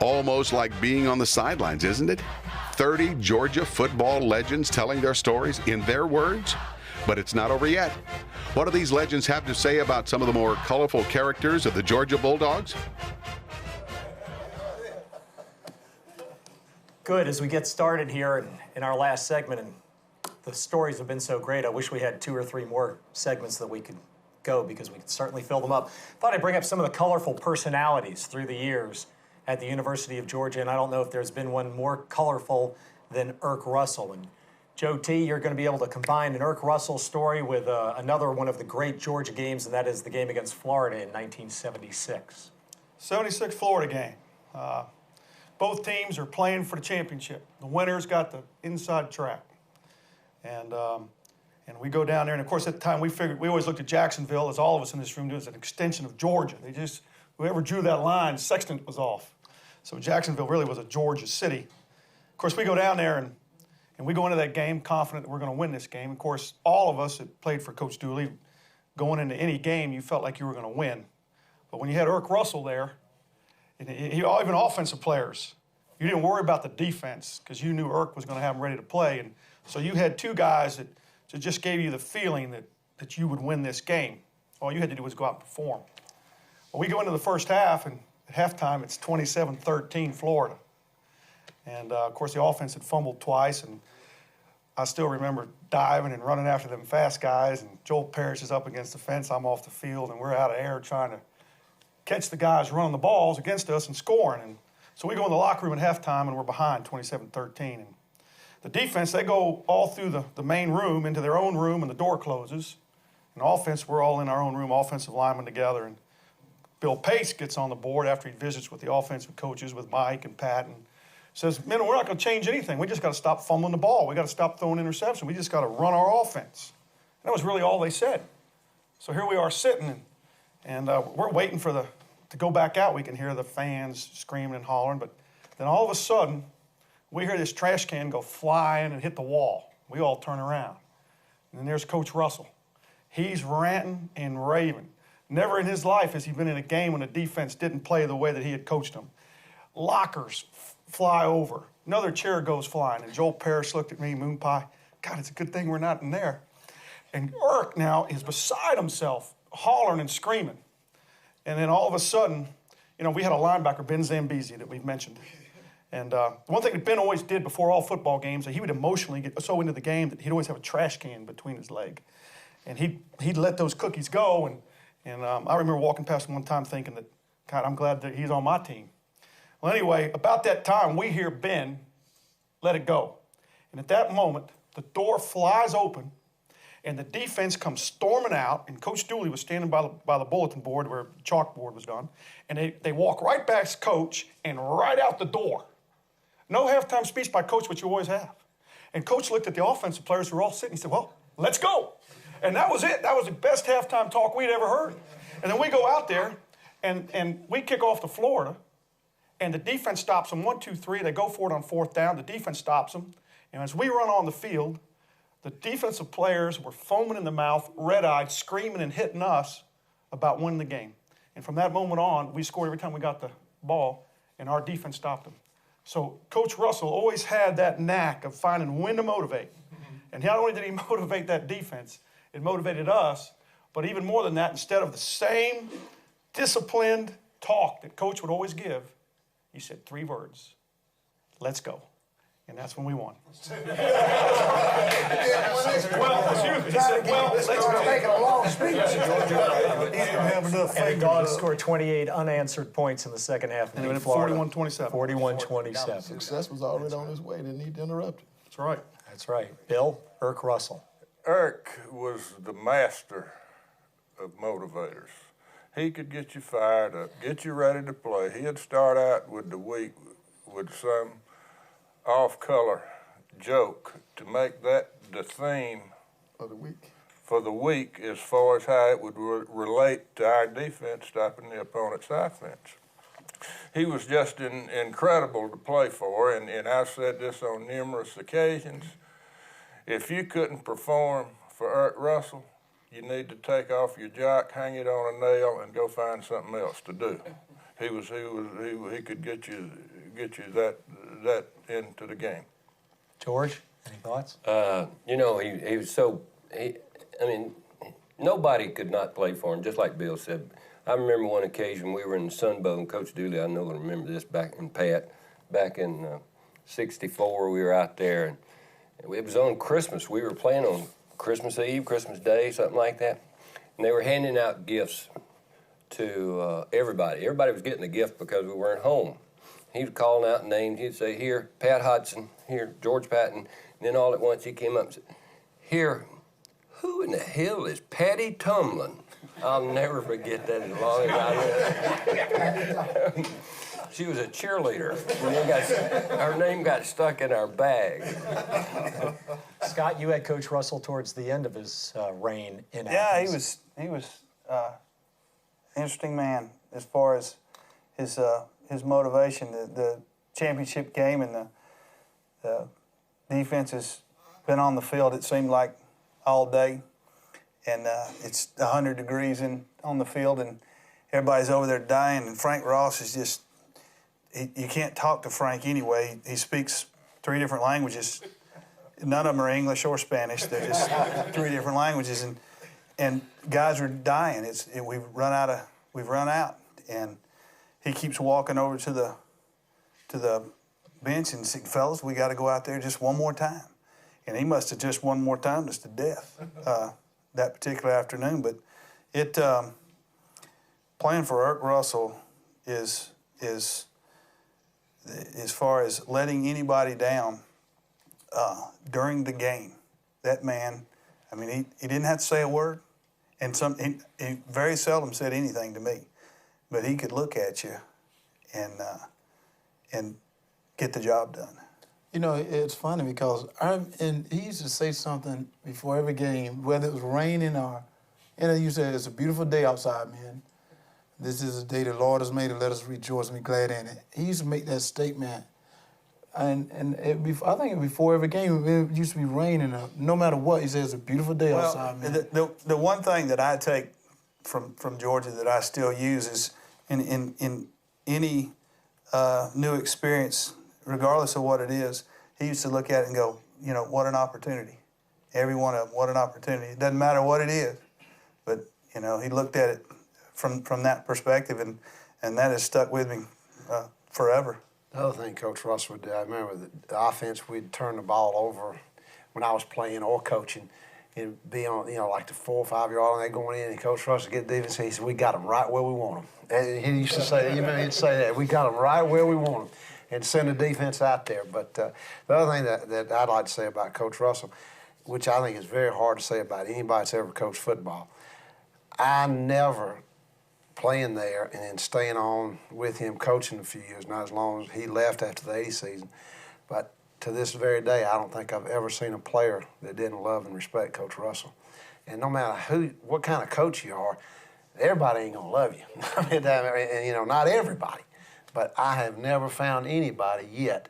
Almost like being on the sidelines, isn't it? 30 Georgia football legends telling their stories in their words. But it's not over yet. What do these legends have to say about some of the more colorful characters of the Georgia Bulldogs? Good. As we get started here in our last segment, and the stories have been so great, I wish we had 2 or 3 more segments that we could go, because we could certainly fill them up. Thought I'd bring up some of the colorful personalities through the years at the University of Georgia, and I don't know if there's been one more colorful than Erk Russell. And Joe T., you're going to be able to combine an Erk Russell story with another one of the great Georgia games, and that is the game against Florida in 1976. 76 Florida game. Both teams are playing for the championship. The winners got the inside track. And we go down there, and of course at the time we always looked at Jacksonville, as all of us in this room do, as an extension of Georgia. Whoever drew that line, sextant was off. So Jacksonville really was a Georgia city. Of course, we go down there and we go into that game confident that we're going to win this game. Of course, all of us that played for Coach Dooley, going into any game, you felt like you were going to win. But when you had Erk Russell there, and even offensive players, you didn't worry about the defense because you knew Erk was going to have them ready to play. And so you had 2 guys that just gave you the feeling that you would win this game. All you had to do was go out and perform. Well, we go into the first half, and at halftime, it's 27-13 Florida. And, of course, the offense had fumbled twice, and I still remember diving and running after them fast guys, and Joel Parrish is up against the fence. I'm off the field, and we're out of air trying to catch the guys running the balls against us and scoring. And so we go in the locker room at halftime, and we're behind 27-13. And the defense, they go all through the main room into their own room, and the door closes. And offense, we're all in our own room, offensive linemen together. And Bill Pace gets on the board after he visits with the offensive coaches, with Mike and Pat, and says, "Man, we're not going to change anything. We just got to stop fumbling the ball. We got to stop throwing interception. We just got to run our offense." And that was really all they said. So here we are sitting, and we're waiting for to go back out. We can hear the fans screaming and hollering, but then all of a sudden, we hear this trash can go flying and hit the wall. We all turn around. And then there's Coach Russell. He's ranting and raving. Never in his life has he been in a game when the defense didn't play the way that he had coached them. Lockers fly over. Another chair goes flying. And Joel Parrish looked at me, moon pie. God, it's a good thing we're not in there. And Erk now is beside himself, hollering and screaming. And then all of a sudden, we had a linebacker, Ben Zambezi, that we've mentioned. And one thing that Ben always did before all football games, that he would emotionally get so into the game that he'd always have a trash can between his leg. And he'd let those cookies go. And I remember walking past him one time thinking that, God, I'm glad that he's on my team. Well, anyway, about that time, we hear Ben let it go. And at that moment, the door flies open, and the defense comes storming out, and Coach Dooley was standing by the bulletin board where the chalkboard was done, and they walk right past Coach and right out the door. No halftime speech by Coach, which you always have. And Coach looked at the offensive players who were all sitting. He said, "Well, let's go." And that was it. That was the best halftime talk we'd ever heard. And then we go out there, and we kick off to Florida, and the defense stops them 1, 2, 3. They go for it on 4th down. The defense stops them. And as we run on the field, the defensive players were foaming in the mouth, red-eyed, screaming and hitting us about winning the game. And from that moment on, we scored every time we got the ball, and our defense stopped them. So Coach Russell always had that knack of finding when to motivate. And not only did he motivate that defense, it motivated us, but even more than that, instead of the same disciplined talk that Coach would always give, he said 3 words: "Let's go." And that's when we won. Well, excuse me. He said, "Well, let's go." Making a long speech. He didn't have enough. And the Dogs scored 28 unanswered points in the second half. And it went 41-27. 41-27. Success was already on his way. Didn't need to interrupt it. That's right. That's right. Bill, Erk Russell. Erk was the master of motivators. He could get you fired up, get you ready to play. He'd start out with the week with some off-color joke to make that the theme Of the week. for the week as far as how it would relate to our defense stopping the opponent's offense. He was just incredible to play for, and I've said this on numerous occasions. If you couldn't perform for Erk Russell, you need to take off your jock, hang it on a nail, and go find something else to do. he could get you that into the game. George, any thoughts? You know, he was so, I mean, nobody could not play for him, just like Bill said. I remember one occasion we were in the Sun Bowl, and Coach Dooley, I know, remember this, back in '64, we were out there, and it was on Christmas. We were playing on Christmas Eve, Christmas Day, something like that, and they were handing out gifts to everybody. Everybody was getting a gift because we weren't home. He was calling out names. He'd say, here, Pat Hodson, here, George Patton, and then all at once he came up and said, here, who in the hell is Patty Tumlin? I'll never forget that as long as I live. She was a cheerleader. Her name got stuck in our bag. Scott, you had Coach Russell towards the end of his reign in Yeah, Athens. he was interesting man as far as his motivation. The championship game and the defense has been on the field, it seemed like, all day. And it's 100 degrees on the field, and everybody's over there dying. And Frank Ross is just, you can't talk to Frank anyway. He speaks 3 different languages. None of them are English or Spanish. They're just 3 different languages. And guys are dying. We've run out. And he keeps walking over to the bench and saying, fellas, we got to go out there just one more time. And he must have just one more time us to death that particular afternoon. But playing for Erk Russell is as far as letting anybody down during the game. That man, I mean, he didn't have to say a word, and he very seldom said anything to me, but he could look at you and get the job done. You know, it's funny because he used to say something before every game, whether it was raining or, he said, it's a beautiful day outside, man. This is a day the Lord has made, and let us rejoice and be glad in it. He used to make that statement, and I think before every game, it used to be raining. No matter what, he said, it's a beautiful day outside, man. The one thing that I take from Georgia that I still use is in any new experience, regardless of what it is, he used to look at it and go, what an opportunity. Every one of them, what an opportunity. It doesn't matter what it is, but, he looked at it from that perspective, and that has stuck with me forever. The other thing Coach Russell would do, I remember the offense, we'd turn the ball over when I was playing or coaching, and be on, like the 4 or 5 yard line, they going in, and Coach Russell get defense, he said, we got them right where we want them. And he used to say, he'd say that, we got them right where we want them, and send the defense out there. But the other thing that I'd like to say about Coach Russell, which I think is very hard to say about anybody that's ever coached football, I never playing there and then staying on with him coaching a few years, not as long as he left after the 80 season. But to this very day, I don't think I've ever seen a player that didn't love and respect Coach Russell. And no matter what kind of coach you are, everybody ain't gonna love you. And not everybody. But I have never found anybody yet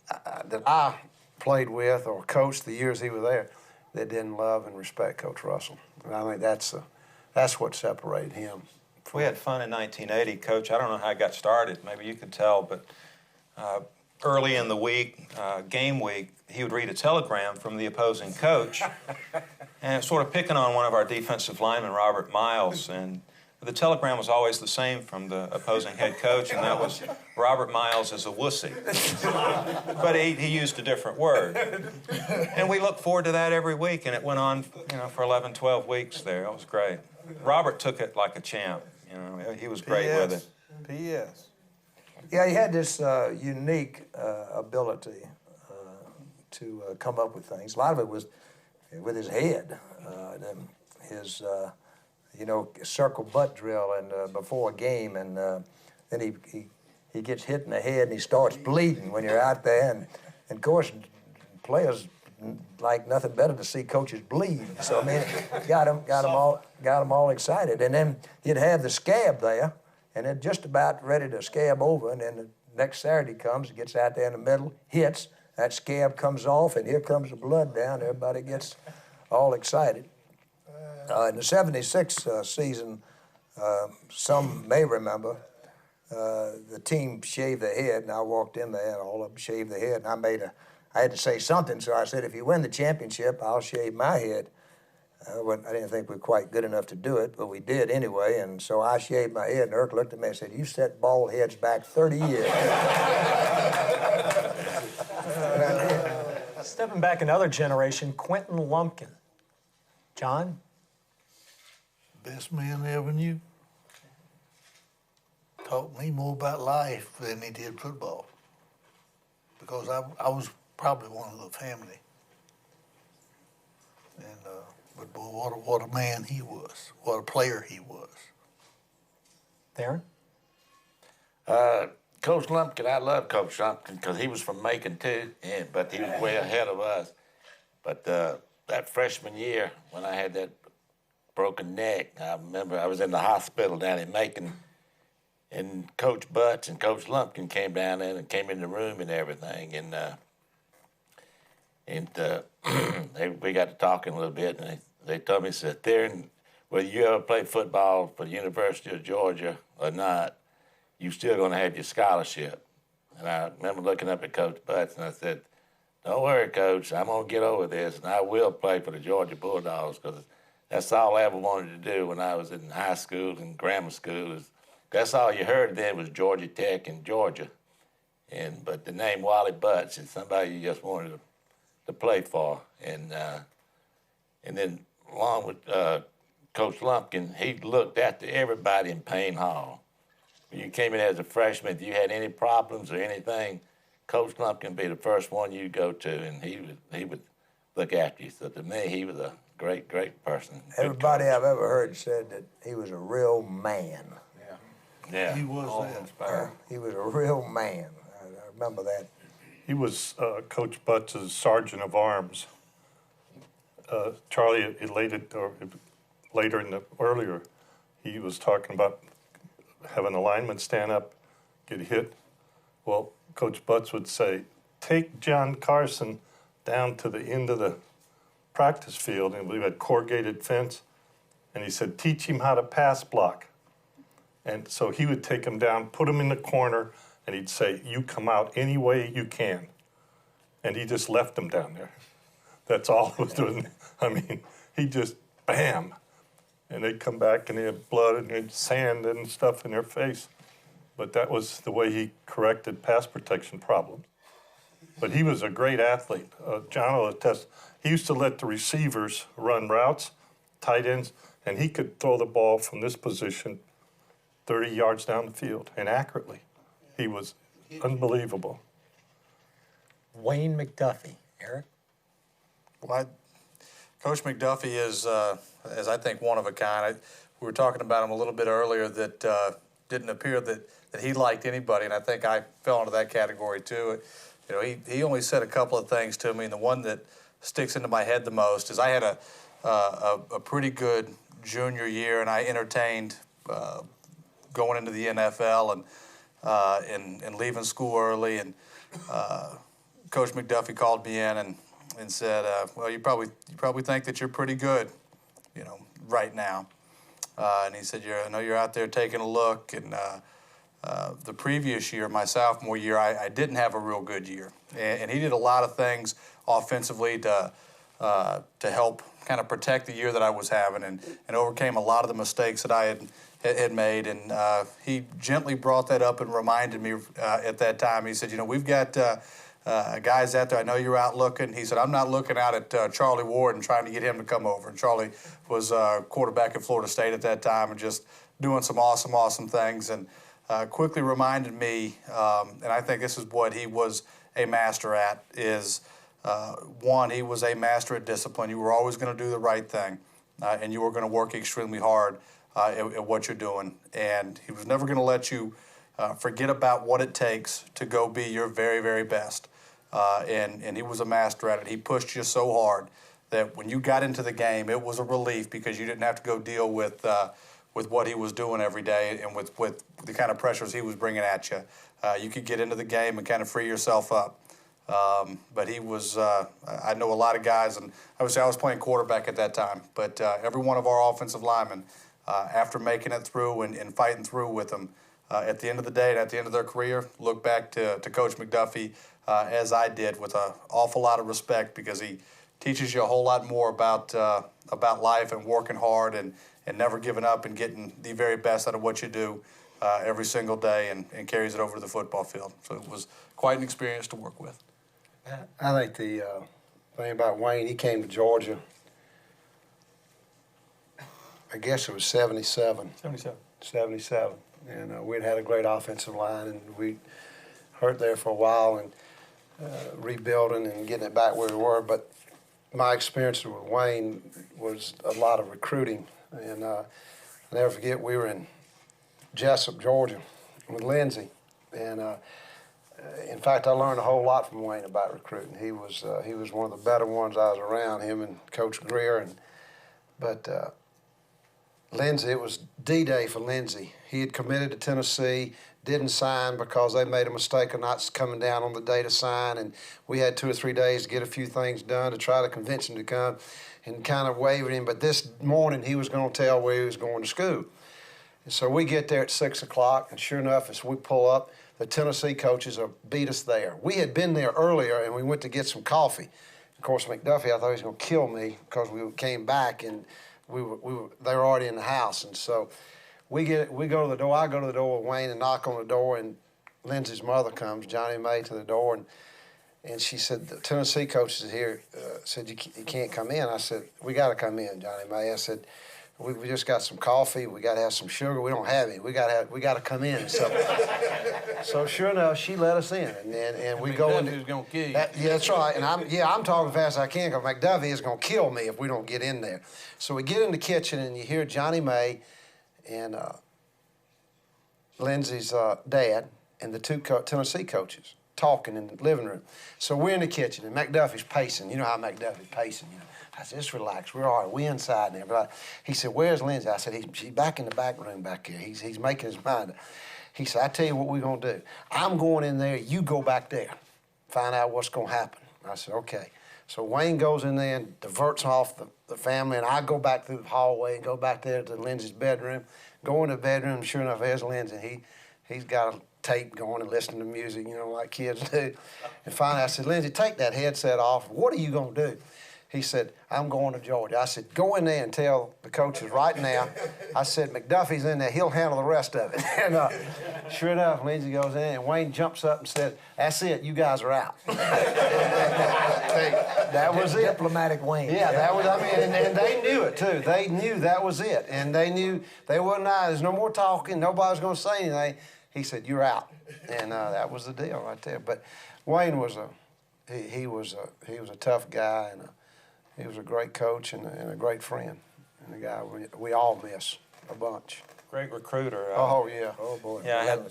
that I played with or coached the years he was there that didn't love and respect Coach Russell. And I think that's what separated him. We had fun in 1980, Coach. I don't know how it got started. Maybe you could tell, but early in the week, game week, he would read a telegram from the opposing coach, and sort of picking on one of our defensive linemen, Robert Miles. And the telegram was always the same from the opposing head coach, and that was, Robert Miles is a wussy. But he used a different word. And we looked forward to that every week, and it went on, for 11, 12 weeks there. It was great. Robert took it like a champ. He was great with it. P.S. Yeah, he had this unique ability to come up with things. A lot of it was with his head, his circle butt drill, and before a game, and then he gets hit in the head and he starts bleeding when you're out there, and of course players like nothing better to see coaches bleed. So I mean, got them all excited, and then he'd have the scab there, and then just about ready to scab over, and then the next Saturday comes, he gets out there in the middle, hits, that scab comes off, and here comes the blood down. Everybody gets all excited. In the '76 season, some may remember, the team shaved their head, and I walked in there, and all of them shaved their head, and I had to say something, so I said, if you win the championship, I'll shave my head. I didn't think we were quite good enough to do it, but we did anyway, and so I shaved my head, and Irk looked at me and said, you set bald heads back 30 years. Stepping back another generation, Quentin Lumpkin. John? Best man I ever knew. Taught me more about life than he did football. Because I was probably one of the family. And but boy, what a man he was. What a player he was. Darren? Coach Lumpkin, I love Coach Lumpkin because he was from Macon too, but he was way ahead of us. But that freshman year, when I had that broken neck, I remember I was in the hospital down in Macon, and Coach Butts and Coach Lumpkin came down there and came in the room and everything, we got to talking a little bit, and they told me, said, Darren, whether you ever play football for the University of Georgia or not, you're still going to have your scholarship. And I remember looking up at Coach Butts, and I said, don't worry, Coach, I'm going to get over this, and I will play for the Georgia Bulldogs, because that's all I ever wanted to do when I was in high school and grammar school. That's all you heard then was Georgia Tech and Georgia. But the name Wally Butts is somebody you just wanted to play for. And then along with Coach Lumpkin, he looked after everybody in Payne Hall. When you came in as a freshman, if you had any problems or anything, Coach Lumpkin would be the first one you'd go to, and he would look after you. So to me, he was a great, great person. Everybody I've ever heard said that he was a real man. Yeah. He was that. He was a real man. I remember that. He was Coach Butts' sergeant of arms. Charlie earlier, he was talking about having a lineman stand up, get hit. Well, Coach Butts would say, take John Carson down to the end of the practice field, and we had corrugated fence, and he said, teach him how to pass block. And so he would take him down, put him in the corner, and he'd say, you come out any way you can. And he just left him down there. That's all he was doing. I mean, he just, bam. And they'd come back and they had blood and they had sand and stuff in their face. But that was the way he corrected pass protection problems. But he was a great athlete. John will attest, he used to let the receivers run routes, tight ends, and he could throw the ball from this position 30 yards down the field, and accurately. He was unbelievable. Wayne McDuffie. Eric? Well, Coach McDuffie is, as I think, one of a kind. We were talking about him a little bit earlier that didn't appear that he liked anybody, and I think I fell into that category too. You know, he only said a couple of things to me, and the one that sticks into my head the most is I had a pretty good junior year, and I entertained going into the NFL and leaving school early, and Coach McDuffie called me in and said, well, you probably think that you're pretty good, you know, right now. And he said, I know you're out there taking a look. And the previous year, my sophomore year, I didn't have a real good year. And he did a lot of things offensively to help kind of protect the year that I was having and overcame a lot of the mistakes that I had made. And he gently brought that up and reminded me at that time. He said, you know, we've got guys out there. I know you're out looking. He said, I'm not looking out at Charlie Ward and trying to get him to come over. And Charlie was quarterback at Florida State at that time and just doing some awesome things. And quickly reminded me, and I think this is what he was a master at, is one, he was a master at discipline. You were always going to do the right thing, and you were going to work extremely hard at what you're doing. And he was never going to let you forget about what it takes to go be your very, very best. And he was a master at it. He pushed you so hard that when you got into the game, it was a relief because you didn't have to go deal with what he was doing every day and with the kind of pressures he was bringing at you. You could get into the game and kind of free yourself up. But he was, I know a lot of guys, and obviously I was playing quarterback at that time, but every one of our offensive linemen, after making it through and fighting through with them, at the end of the day and at the end of their career, look back to Coach McDuffie as I did with an awful lot of respect, because he teaches you a whole lot more about life and working hard and never giving up and getting the very best out of what you do every single day, and carries it over to the football field. So it was quite an experience to work with. I think the thing about Wayne, he came to Georgia, I guess it was 77. 77. And we'd had a great offensive line, and we hurt there for a while and rebuilding and getting it back where we were. But my experience with Wayne was a lot of recruiting. And I'll never forget, we were in Jessup, Georgia with Lindsey. And in fact, I learned a whole lot from Wayne about recruiting. He was one of the better ones I was around, him and Coach Greer. But Lindsey, it was D-Day for Lindsey. He had committed to Tennessee, didn't sign because they made a mistake of not coming down on the day to sign, and we had 2 or 3 days to get a few things done to try to convince him to come, and kind of wavered him. But this morning he was going to tell where he was going to school. And so we get there at 6 o'clock, and sure enough, as we pull up, the Tennessee coaches beat us there. We had been there earlier, and we went to get some coffee. Of course, McDuffie, I thought he was going to kill me because we came back, and they were already in the house. And so we go to the door. I go to the door with Wayne and knock on the door, and Lindsey's mother comes, Johnny May, to the door, and she said, the Tennessee coach is here. Said, you can't come in. I said, we got to come in, Johnny May. I said, we just got some coffee. We got to have some sugar. We don't have any. We got to come in. So sure enough, she let us in, and we go in. McDuffie's gonna kill you. Yeah, that's right. And I'm talking fast as I can, because McDuffie is gonna kill me if we don't get in there. So we get in the kitchen, and you hear Johnny May and Lindsey's dad and the 2 Tennessee coaches talking in the living room. So we're in the kitchen, and McDuffie's pacing. You know how McDuffie's pacing, you know. I said, just relax. We're all right. We inside there. But he said, where's Lindsey? I said, she's back in the back room back here. He's making his mind up. He said, I tell you what we're going to do. I'm going in there. You go back there. Find out what's going to happen. I said, okay. So Wayne goes in there and diverts off the family, and I go back through the hallway and go back there to Lindsey's bedroom. Go in the bedroom, sure enough, there's Lindsey. He's got a tape going and listening to music, you know, like kids do. And finally I said, Lindsey, take that headset off. What are you going to do? He said, I'm going to Georgia. I said, go in there and tell the coaches right now. I said, McDuffie's in there. He'll handle the rest of it. And sure enough, Lindsey goes in, and Wayne jumps up and said, that's it. You guys are out. That was it. Diplomatic Wayne. Yeah, that was, and they knew it, too. They knew that was it. And they knew they wasn't, there's no more talking. Nobody was going to say anything. He said, you're out. And that was the deal right there. But Wayne was he was a tough guy, and he was a great coach and a great friend, and a guy we all miss a bunch. Great recruiter. Oh, yeah. Oh, boy. Yeah, I had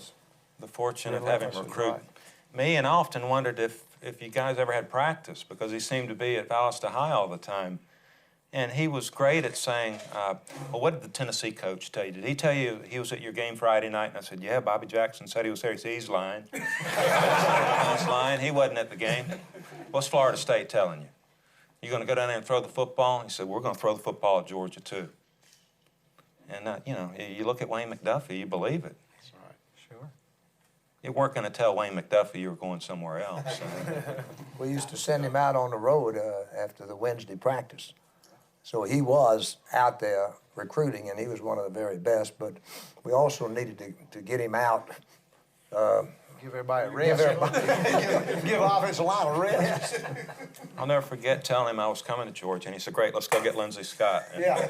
the fortune of having him recruit me, and I often wondered if you guys ever had practice, because he seemed to be at Valdosta High all the time. And he was great at saying, well, what did the Tennessee coach tell you? Did he tell you he was at your game Friday night? And I said, yeah, Bobby Jackson said he was there. He said, he's lying. He's lying. He wasn't at the game. What's Florida State telling you? You going to go down there and throw the football? He said, we're going to throw the football at Georgia, too. And, you know, you look at Wayne McDuffie, you believe it. That's right. Sure. You weren't going to tell Wayne McDuffie you were going somewhere else. So. We used to send him out on the road after the Wednesday practice. So he was out there recruiting, and he was one of the very best. But we also needed to get him out. Give everybody a rest. Give offense a lot of rest. I'll never forget telling him I was coming to Georgia, and he said, great, let's go get Lindsey Scott. And Yeah,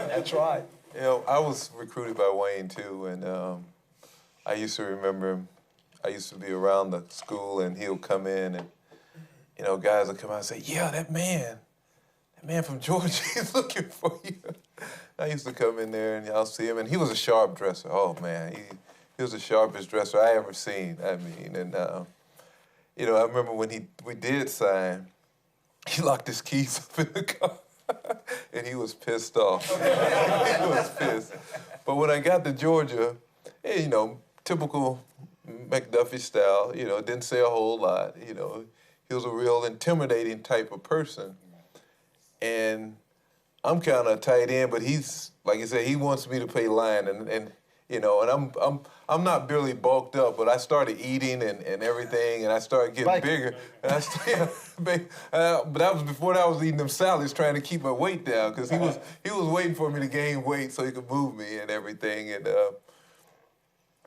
that's right. You know, I was recruited by Wayne, too, and I used to remember him. I used to be around the school, and he'll come in, and, you know, guys would come out and say, yeah, that man from Georgia, he's looking for you. I used to come in there, and I'll see him, and he was a sharp dresser. Oh, man, he was the sharpest dresser I ever seen, I mean, and, you know, I remember when we did sign, he locked his keys up in the car, and he was pissed off. He was pissed. But when I got to Georgia, you know, typical McDuffie style, you know, didn't say a whole lot, you know. He was a real intimidating type of person. And I'm kind of tight end, but he's, like I said, he wants me to play line, and you know, and I'm not barely bulked up, but I started eating and everything, and I started getting bigger. And but that was before I was eating them salads, trying to keep my weight down, because he was waiting for me to gain weight so he could move me and everything. And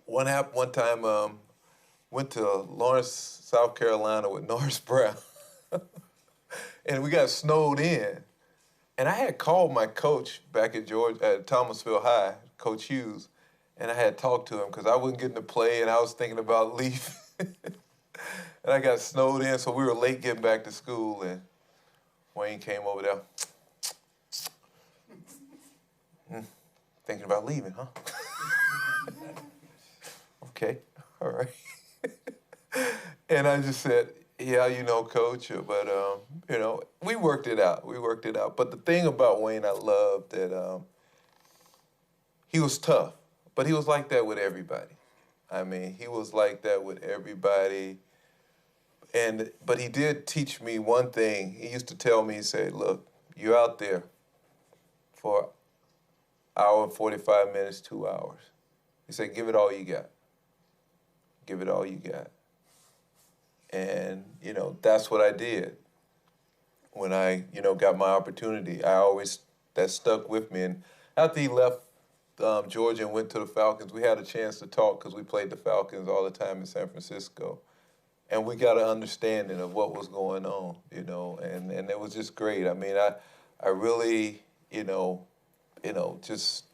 one time went to Lawrence, South Carolina with Norris Brown, and we got snowed in. And I had called my coach back at Thomasville High, Coach Hughes, and I had talked to him because I wasn't getting to play and I was thinking about leaving. And I got snowed in, so we were late getting back to school, and Wayne came over there. Thinking about leaving, huh? Okay, all right. And I just said, yeah, you know, Coach, but, you know, we worked it out. But the thing about Wayne, I loved that he was tough, but he was like that with everybody. I mean, he was like that with everybody. But he did teach me one thing. He used to tell me, he said, look, you're out there for an hour and 45 minutes, 2 hours. He said, give it all you got. Give it all you got. And, you know, that's what I did. When I, you know, got my opportunity, that stuck with me. And after he left Georgia and went to the Falcons, we had a chance to talk because we played the Falcons all the time in San Francisco. And we got an understanding of what was going on, you know, and it was just great. I mean, I really, you know, just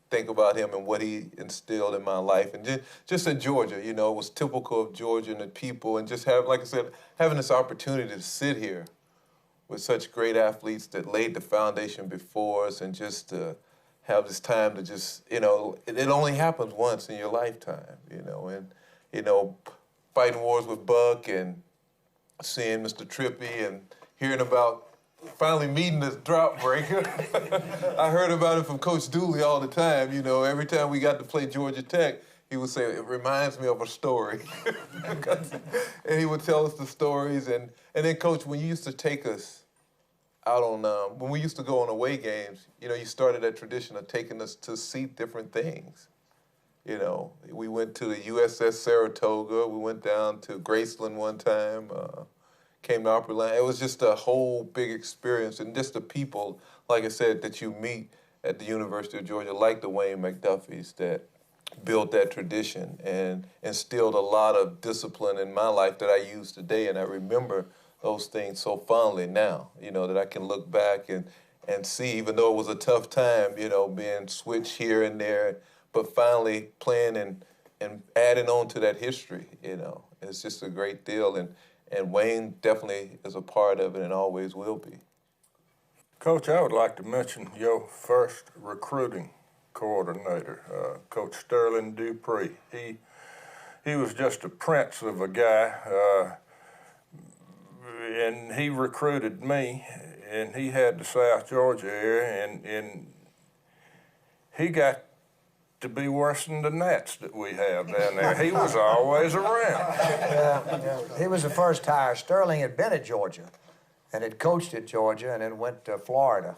think about him and what he instilled in my life. And just at Georgia, you know, it was typical of Georgia and the people, and just like I said, having this opportunity to sit here with such great athletes that laid the foundation before us, and just to have this time to just, you know, it only happens once in your lifetime, you know, and, you know, fighting wars with Buck and seeing Mr. Trippy and hearing about finally meeting this drought breaker. I heard about it from Coach Dooley all the time, you know. Every time we got to play Georgia Tech, he would say, it reminds me of a story. And he would tell us the stories. And then, Coach, when you used to take us out on, when we used to go on away games, you know, you started that tradition of taking us to see different things. You know, we went to the USS Saratoga. We went down to Graceland one time, came to Opryland. It was just a whole big experience. And just the people, like I said, that you meet at the University of Georgia, like the Wayne McDuffie's, that built that tradition and instilled a lot of discipline in my life that I use today. And I remember those things so fondly now, you know, that I can look back and see, even though it was a tough time, you know, being switched here and there, but finally playing and adding on to that history, you know. It's just a great deal, and Wayne definitely is a part of it and always will be. Coach, I would like to mention your first recruiting coordinator, Coach Sterling Dupree. He was just a prince of a guy, and he recruited me, and he had the South Georgia area, and he got to be worse than the Nats that we have down there. He was always around. Yeah, he was the first hire. Sterling had been at Georgia and had coached at Georgia and then went to Florida.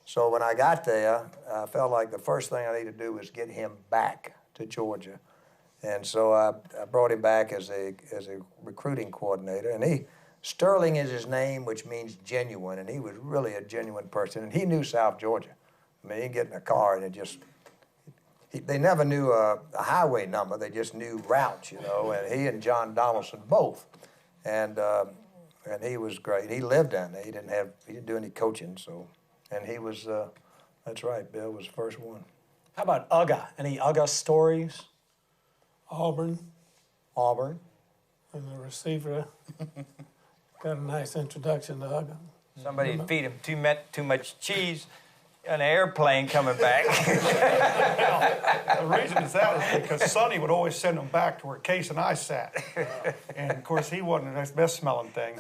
So when I got there, I felt like the first thing I needed to do was get him back to Georgia. And so I brought him back as a recruiting coordinator. And Sterling is his name, which means genuine, and he was really a genuine person. And he knew South Georgia. I mean, he'd get in a car and they never knew a highway number. They just knew routes, you know, and he and John Donaldson both. And he was great. He lived down there. He didn't do any coaching, so. And he was, that's right, Bill was the first one. How about Uga? Any Uga stories? Auburn. Auburn. And the receiver got a nice introduction to Uga. Somebody feed him too much cheese on an airplane coming back. The reason is that is because Sonny would always send him back to where Case and I sat. And, of course, he wasn't the best smelling thing.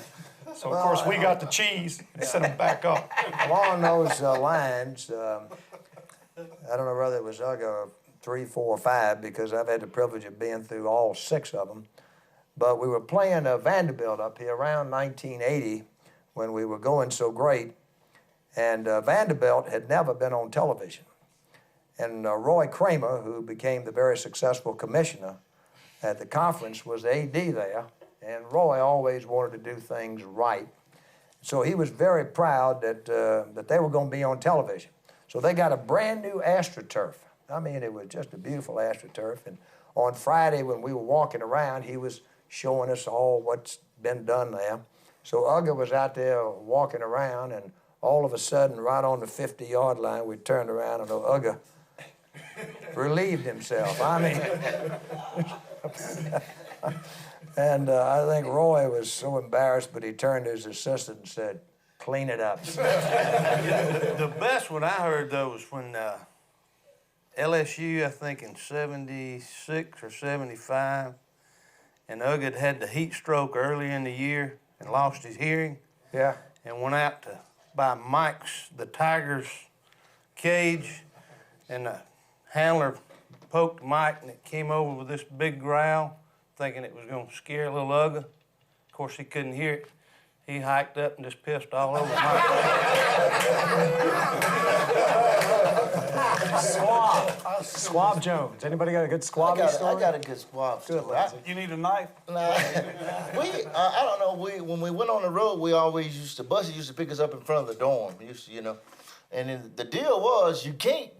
So, of course, we got the cheese and sent him back up. Along those lines, I don't know whether it was Uga 3, 4, or 5, because I've had the privilege of being through all 6 of them. But we were playing Vanderbilt up here around 1980 when we were going so great. And Vanderbilt had never been on television. And Roy Kramer, who became the very successful commissioner at the conference, was the AD there. And Roy always wanted to do things right. So he was very proud that, that they were going to be on television. So they got a brand new AstroTurf. I mean, it was just a beautiful AstroTurf. And on Friday, when we were walking around, he was showing us all what's been done there. So Uga was out there walking around, and all of a sudden, right on the 50-yard line, we turned around, and Uga relieved himself. I mean, and I think Roy was so embarrassed, but he turned to his assistant and said, "Clean it up." The best one I heard, though, was when LSU, I think in 76 or 75, and Uga had the heat stroke early in the year and lost his hearing. Yeah. And went out to buy Mike's, the Tiger's cage, and the handler poked Mike, and it came over with this big growl, thinking it was going to scare little Uga. Of course, he couldn't hear it. He hiked up and just pissed all over Mike. Squab Jones. Anybody got a good squab story? I got a good squab story. You need a knife? Nah, I don't know. When we went on the road, we always buses used to pick us up in front of the dorm. And then the deal was you can't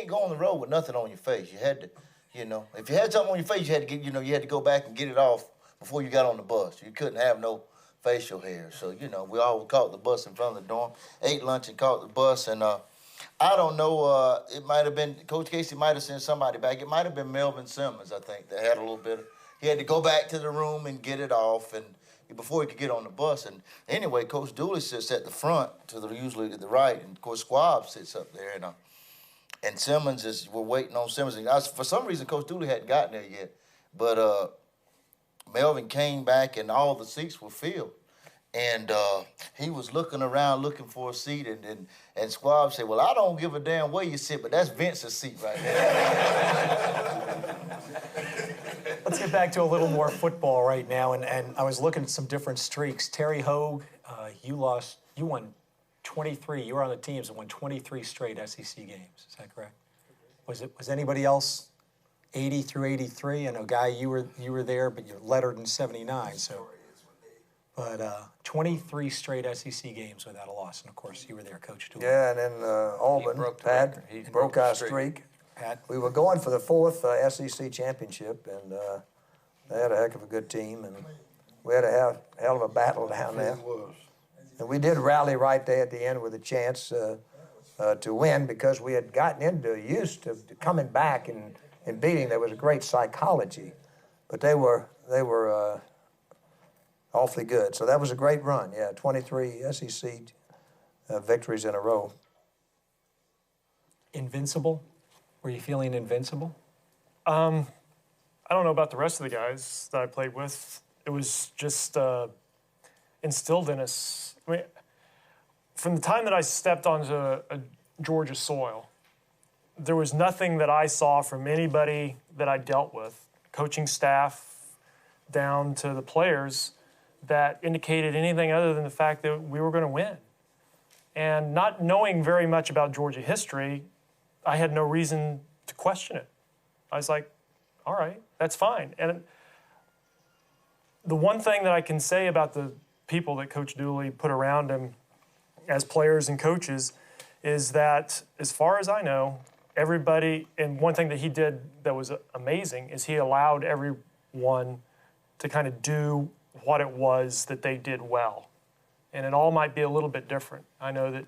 go on the road with nothing on your face. You had to, if you had something on your face, you had to get, you had to go back and get it off before you got on the bus. You couldn't have no facial hair. So, we all caught the bus in front of the dorm, ate lunch and caught the bus. And I don't know, it might have been, Coach Casey might have sent somebody back. It might have been Melvin Simmons, I think, that had a little bit of, he had to go back to the room and get it off and before he could get on the bus. And anyway, Coach Dooley sits at the front, usually to the right, and of course Squab sits up there. And Simmons we're waiting on Simmons. And for some reason, Coach Dooley hadn't gotten there yet. But Melvin came back and all the seats were filled. And he was looking around looking for a seat, and Squab said, "Well, I don't give a damn where you sit, but that's Vince's seat right there." Let's get back to a little more football right now, and I was looking at some different streaks. Terry Hogue, you won 23. You were on the teams that won 23 straight SEC games. Is that correct? Was anybody else 80 through 83? I know, Guy, you were there, but you're lettered in 79. So, but 23 straight SEC games without a loss, and of course you were there, Coach Dooley. Yeah, and then Auburn, Pat, broke our streak. We were going for the 4th SEC championship, and they had a heck of a good team, and we had a hell of a battle down there. And we did rally right there at the end with a chance to win because we had gotten used to coming back and beating. There was a great psychology, but they were awfully good. So that was a great run. Yeah, 23 SEC victories in a row. Invincible? Were you feeling invincible? I don't know about the rest of the guys that I played with. It was just instilled in us. I mean, from the time that I stepped onto a Georgia soil, there was nothing that I saw from anybody that I dealt with, coaching staff down to the players, that indicated anything other than the fact that we were going to win. And not knowing very much about Georgia history, I had no reason to question it. I was like, all right, that's fine. And the one thing that I can say about the people that Coach Dooley put around him as players and coaches is that, as far as I know, everybody, and one thing that he did that was amazing is he allowed everyone to kind of do what it was that they did well. And it all might be a little bit different. I know that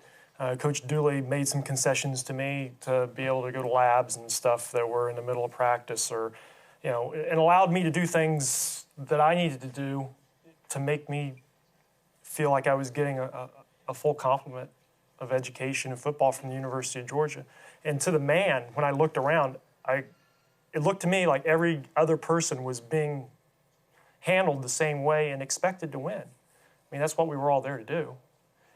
Coach Dooley made some concessions to me to be able to go to labs and stuff that were in the middle of practice, or, and allowed me to do things that I needed to do to make me feel like I was getting a full complement of education and football from the University of Georgia. And to the man, when I looked around, it looked to me like every other person was being handled the same way and expected to win. I mean, that's what we were all there to do.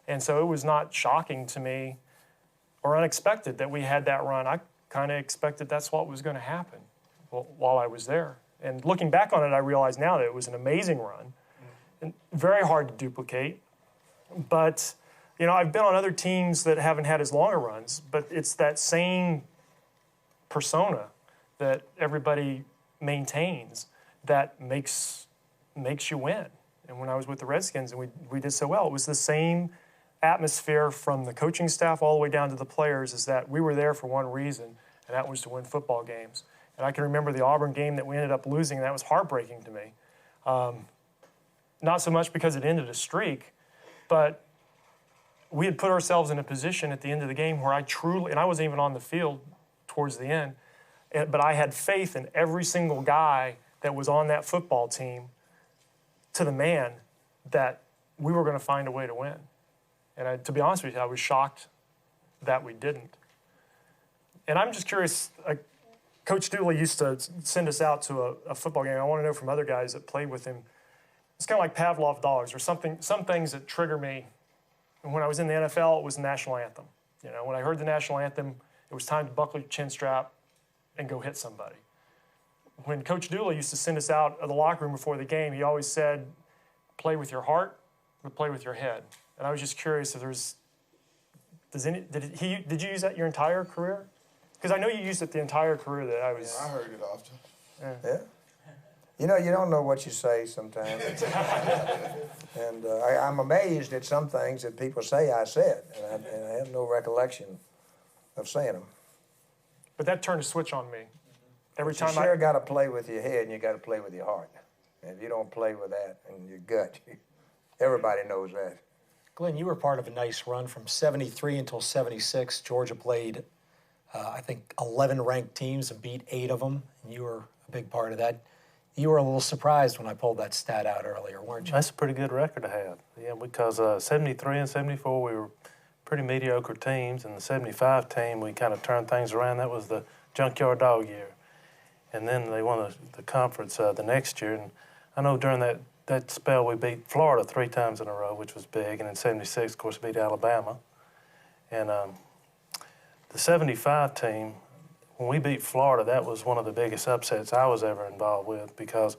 And so it was not shocking to me or unexpected that we had that run. I kind of expected that's what was going to happen while I was there. And looking back on it, I realize now that it was an amazing run and very hard to duplicate. But, I've been on other teams that haven't had as long a runs, but it's that same persona that everybody maintains that makes you win. And when I was with the Redskins and we did so well, it was the same atmosphere from the coaching staff all the way down to the players, is that we were there for one reason, and that was to win football games. And I can remember the Auburn game that we ended up losing, and that was heartbreaking to me. Not so much because it ended a streak, but we had put ourselves in a position at the end of the game where and I wasn't even on the field towards the end, but I had faith in every single guy that was on that football team to the man that we were going to find a way to win. And to be honest with you, I was shocked that we didn't. And I'm just curious, Coach Dooley used to send us out to a football game. I want to know from other guys that played with him. It's kind of like Pavlov dogs or something. Some things that trigger me. And when I was in the NFL, it was the national anthem. You know, when I heard the national anthem, it was time to buckle your chin strap and go hit somebody. When Coach Dooley used to send us out of the locker room before the game, he always said, play with your heart, but play with your head. And I was just curious if there's, did you use that your entire career? Because I know you used it the entire career that I was. Yeah, I heard it often. Yeah. You know, you don't know what you say sometimes. And I'm amazed at some things that people say I said, and I have no recollection of saying them. But that turned a switch on me. Every But time you sure got to play with your head and you got to play with your heart. And if you don't play with that and your gut, everybody knows that. Glenn, you were part of a nice run from 73 until 76. Georgia played, I think, 11 ranked teams and beat 8 of them, and you were a big part of that. You were a little surprised when I pulled that stat out earlier, weren't you? That's a pretty good record to have. Yeah, because 73 and 74, we were pretty mediocre teams, and the 75 team, we kind of turned things around. That was the junkyard dog year. And then they won the conference the next year. And I know during that spell, we beat Florida 3 times in a row, which was big. And in 76, of course, beat Alabama. And the 75 team, when we beat Florida, that was one of the biggest upsets I was ever involved with, because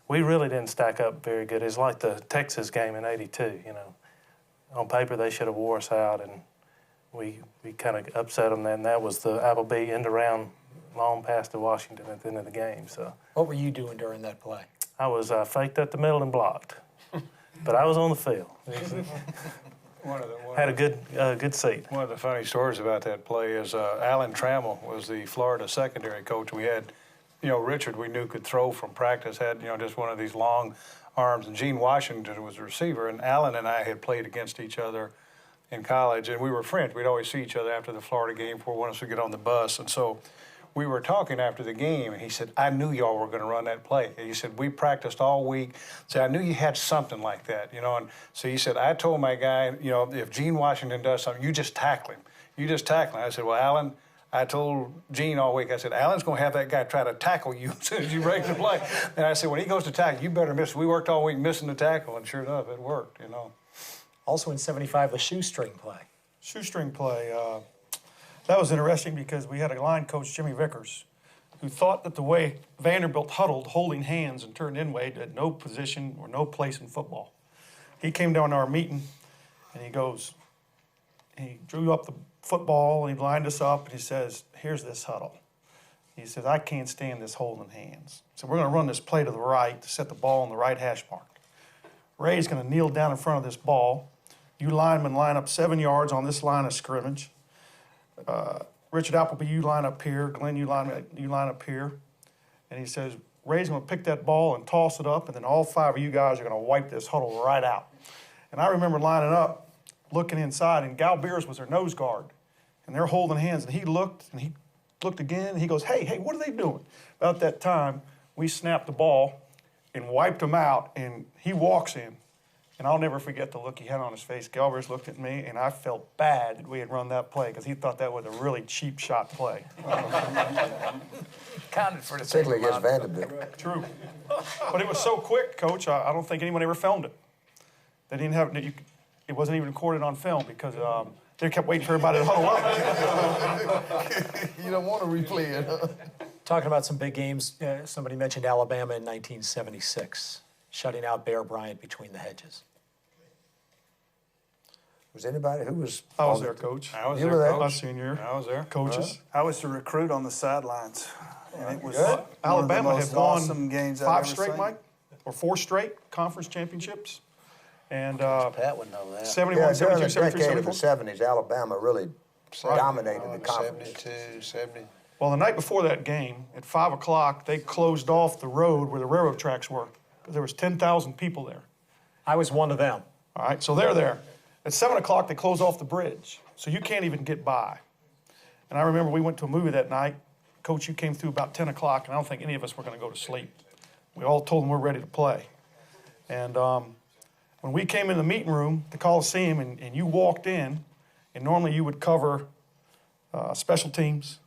we really didn't stack up very good. It's like the Texas game in '82, you know. On paper, they should have wore us out, and we kind of upset them. And that was the Appleby end around long pass to Washington at the end of the game. So what were you doing during that play? I was faked up the middle and blocked, but I was on the field. Had a good seat. One of the funny stories about that play is Alan Trammell was the Florida secondary coach. We had, Richard we knew could throw from practice, had, just one of these long arms, and Gene Washington was the receiver, and Alan and I had played against each other in college, and we were friends. We'd always see each other after the Florida game before one of us would get on the bus, and so we were talking after the game, and he said, I knew y'all were going to run that play. And he said, we practiced all week. So I knew you had something like that, And so he said, I told my guy, if Gene Washington does something, you just tackle him. You just tackle him. I said, well, Alan, I told Gene all week, I said, Alan's going to have that guy try to tackle you as soon as you break the play. And I said, when he goes to tackle, you better miss. We worked all week missing the tackle, and sure enough, it worked, Also in 75, the shoestring play. Shoestring play. That was interesting because we had a line coach, Jimmy Vickers, who thought that the way Vanderbilt huddled, holding hands and turned inward, had no position or no place in football. He came down to our meeting, and he drew up the football, and he lined us up, and he says, here's this huddle. He says, I can't stand this holding hands. So we're going to run this play to the right to set the ball on the right hash mark. Ray's going to kneel down in front of this ball. You linemen line up 7 yards on this line of scrimmage. Richard Appleby, you line up here. Glenn, you line up here. And he says, Ray's going to pick that ball and toss it up, and then all 5 of you guys are going to wipe this huddle right out. And I remember lining up, looking inside, and Gal Beers was their nose guard. And they're holding hands, and he looked again, and he goes, hey, what are they doing? About that time, we snapped the ball and wiped him out, and he walks in. And I'll never forget the look he had on his face. Galbraith looked at me, and I felt bad that we had run that play because he thought that was a really cheap shot play. Counted for the particularly against Vanderbilt. True. But it was so quick, Coach, I don't think anyone ever filmed it. They didn't have it wasn't even recorded on film because they kept waiting for everybody to huddle up. You don't want to replay it, huh? Talking about some big games, somebody mentioned Alabama in 1976. Shutting out Bear Bryant between the hedges. Was anybody who was? I was on there, the- Coach. I was You there, were there? Coach. My senior year. I was there. Coaches. I was the recruit on the sidelines, and it was Good. one of the Alabama most had won awesome games I've 5 ever straight, seen. Mike, or 4 straight conference championships. And Pat would know that. 71, Yeah, during 72, the 73, decade of 74. the 70s, Alabama really dominated the conference. 72, 70. Well, the night before that game, at 5 o'clock, they closed off the road where the railroad tracks were, because there was 10,000 people there. I was one of them. All right, so they're there. At 7 o'clock, they close off the bridge, so you can't even get by. And I remember we went to a movie that night. Coach, you came through about 10 o'clock, and I don't think any of us were going to go to sleep. We all told them we're ready to play. And when we came in the meeting room, the Coliseum, and you walked in, and normally you would cover special teams,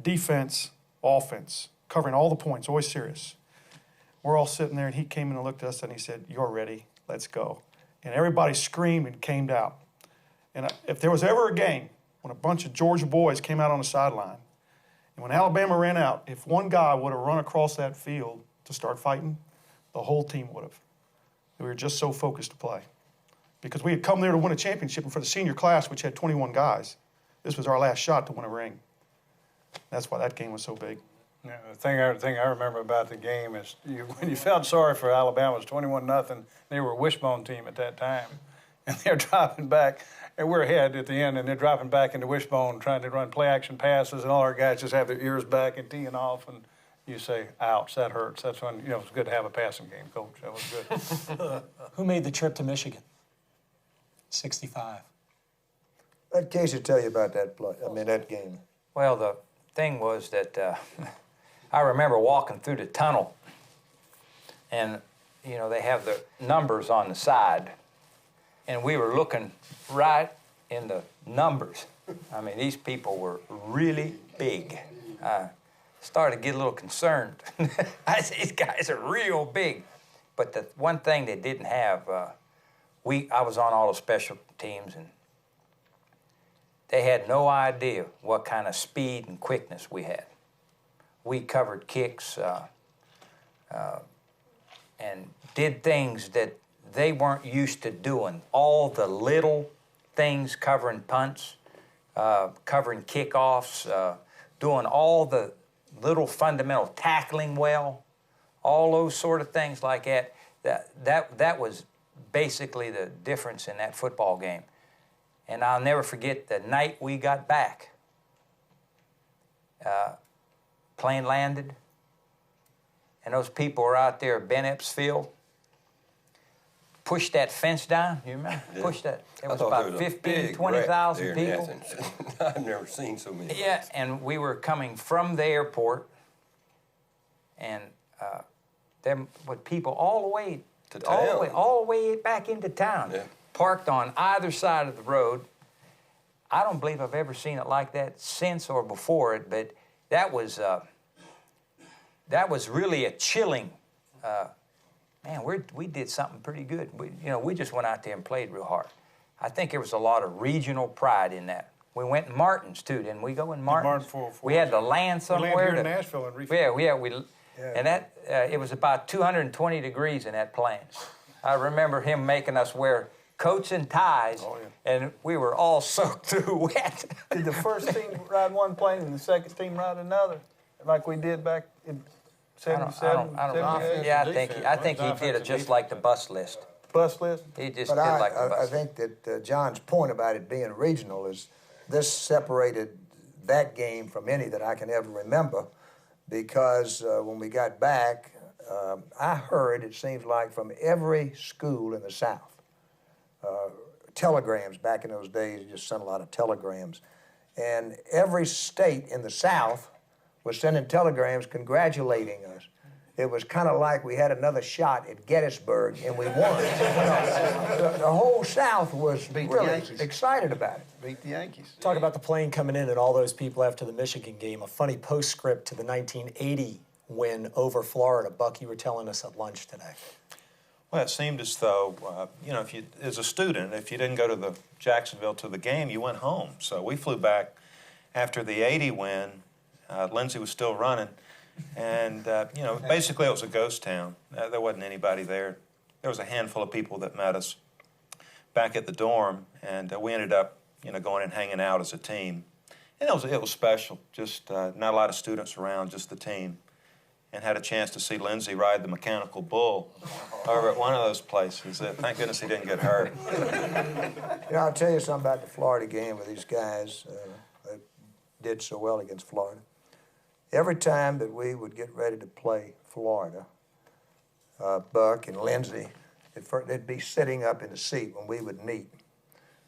defense, offense, covering all the points, always serious. We're all sitting there, and he came in and looked at us, and he said, "You're ready, let's go." And everybody screamed and came out. And if there was ever a game when a bunch of Georgia boys came out on the sideline, and when Alabama ran out, if one guy would have run across that field to start fighting, the whole team would have. We were just so focused to play. Because we had come there to win a championship, and for the senior class, which had 21 guys, this was our last shot to win a ring. That's why that game was so big. Yeah, the thing I remember about the game is when you felt sorry for Alabama, it was 21-0. They were a wishbone team at that time, and they're dropping back, and we're ahead at the end, and they're dropping back into wishbone, trying to run play-action passes, and all our guys just have their ears back and teeing off, and you say, "Ouch, that hurts." That's when it's good to have a passing game, Coach. That was good. Who made the trip to Michigan? 65. Let Casey tell you about that play. That game. Well, the thing was that I remember walking through the tunnel, and they have the numbers on the side, and we were looking right in the numbers. I mean, these people were really big. I started to get a little concerned. I said, these guys are real big. But the one thing they didn't have, I was on all the special teams, and they had no idea what kind of speed and quickness we had. We covered kicks and did things that they weren't used to doing. All the little things, covering punts, covering kickoffs, doing all the little fundamental tackling well, all those sort of things like that. That was basically the difference in that football game. And I'll never forget the night we got back. Plane landed, and those people were out there at Ben Epps Field. Pushed that fence down, you remember? Yeah. Pushed that. There I was thought about there was a 15, big 20,000 wreck there in people. Athens. I've never seen so many. Yeah, and we were coming from the airport, and there were people all the way To all the way back into town, Yeah. parked on either side of the road. I don't believe I've ever seen it like that since or before it, but that was really a chilling. Man, we did something pretty good. We just went out there and played real hard. I think there was a lot of regional pride in that. We went in Martins too, didn't we? Go in Martins. We We had to land somewhere. here in Nashville and refuel. And that it was about 220 degrees in that plane. I remember him making us wear coats and ties, and we were all soaked through wet. Did the first team ride one plane and the second team ride another, like we did back in 77, I don't know. 78? Yeah, I think he did it just like the bus list. Bus list? He just But did like the I bus. think that John's point about it being regional is this separated that game from any that I can ever remember, because when we got back, I heard, it seems like, from every school in the South, telegrams. Back in those days, you just sent a lot of telegrams. And every state in the South was sending telegrams congratulating us. It was kind of like we had another shot at Gettysburg and we won. The whole South was really excited about it. Beat the Yankees. Talk about the plane coming in and all those people after the Michigan game. A funny postscript to the 1980 win over Florida. Buck, you were telling us at lunch today. Well, it seemed as though, if you, as a student, if you didn't go to the Jacksonville to the game, you went home. So we flew back after the 80 win. Lindsey was still running. And, basically it was a ghost town. There wasn't anybody there. There was a handful of people that met us. back at the dorm, and we ended up, going and hanging out as a team. And it was special, just not a lot of students around, just the team. And had a chance to see Lindsey ride the mechanical bull over at one of those places. Thank goodness he didn't get hurt. I'll tell you something about the Florida game with these guys that did so well against Florida. Every time that we would get ready to play Florida, Buck and Lindsey, they'd be sitting up in the seat when we would meet.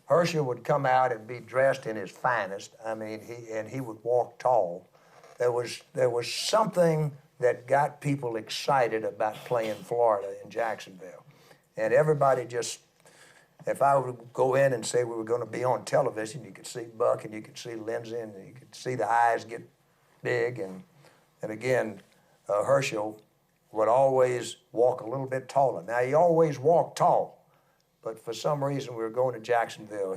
Herschel would come out and be dressed in his finest. I mean, he would walk tall. There was something that got people excited about playing Florida in Jacksonville. And everybody just, if I would go in and say we were going to be on television, you could see Buck and you could see Lindsey and you could see the eyes get big. And again, Herschel would always walk a little bit taller. Now, he always walked tall, but for some reason we were going to Jacksonville,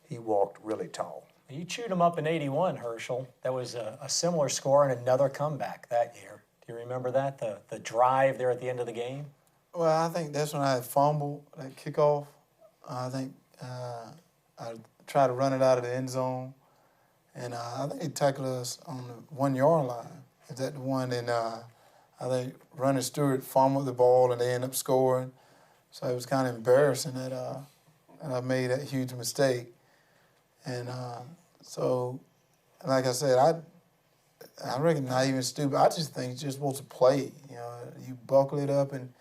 he walked really tall. You chewed him up in '81, Herschel. That was a similar score and another comeback that year. Do you remember that, the drive there at the end of the game? Well, I think that's when I had fumbled that kickoff. I think I tried to run it out of the end zone, and I think he tackled us on the 1 yard line. Is that the one? And I think Ronnie Stewart fumbled the ball, and they ended up scoring. So it was kind of embarrassing that I made that huge mistake. And so, like I said, I reckon not even stupid. I just think you're just supposed to play. You buckle it up and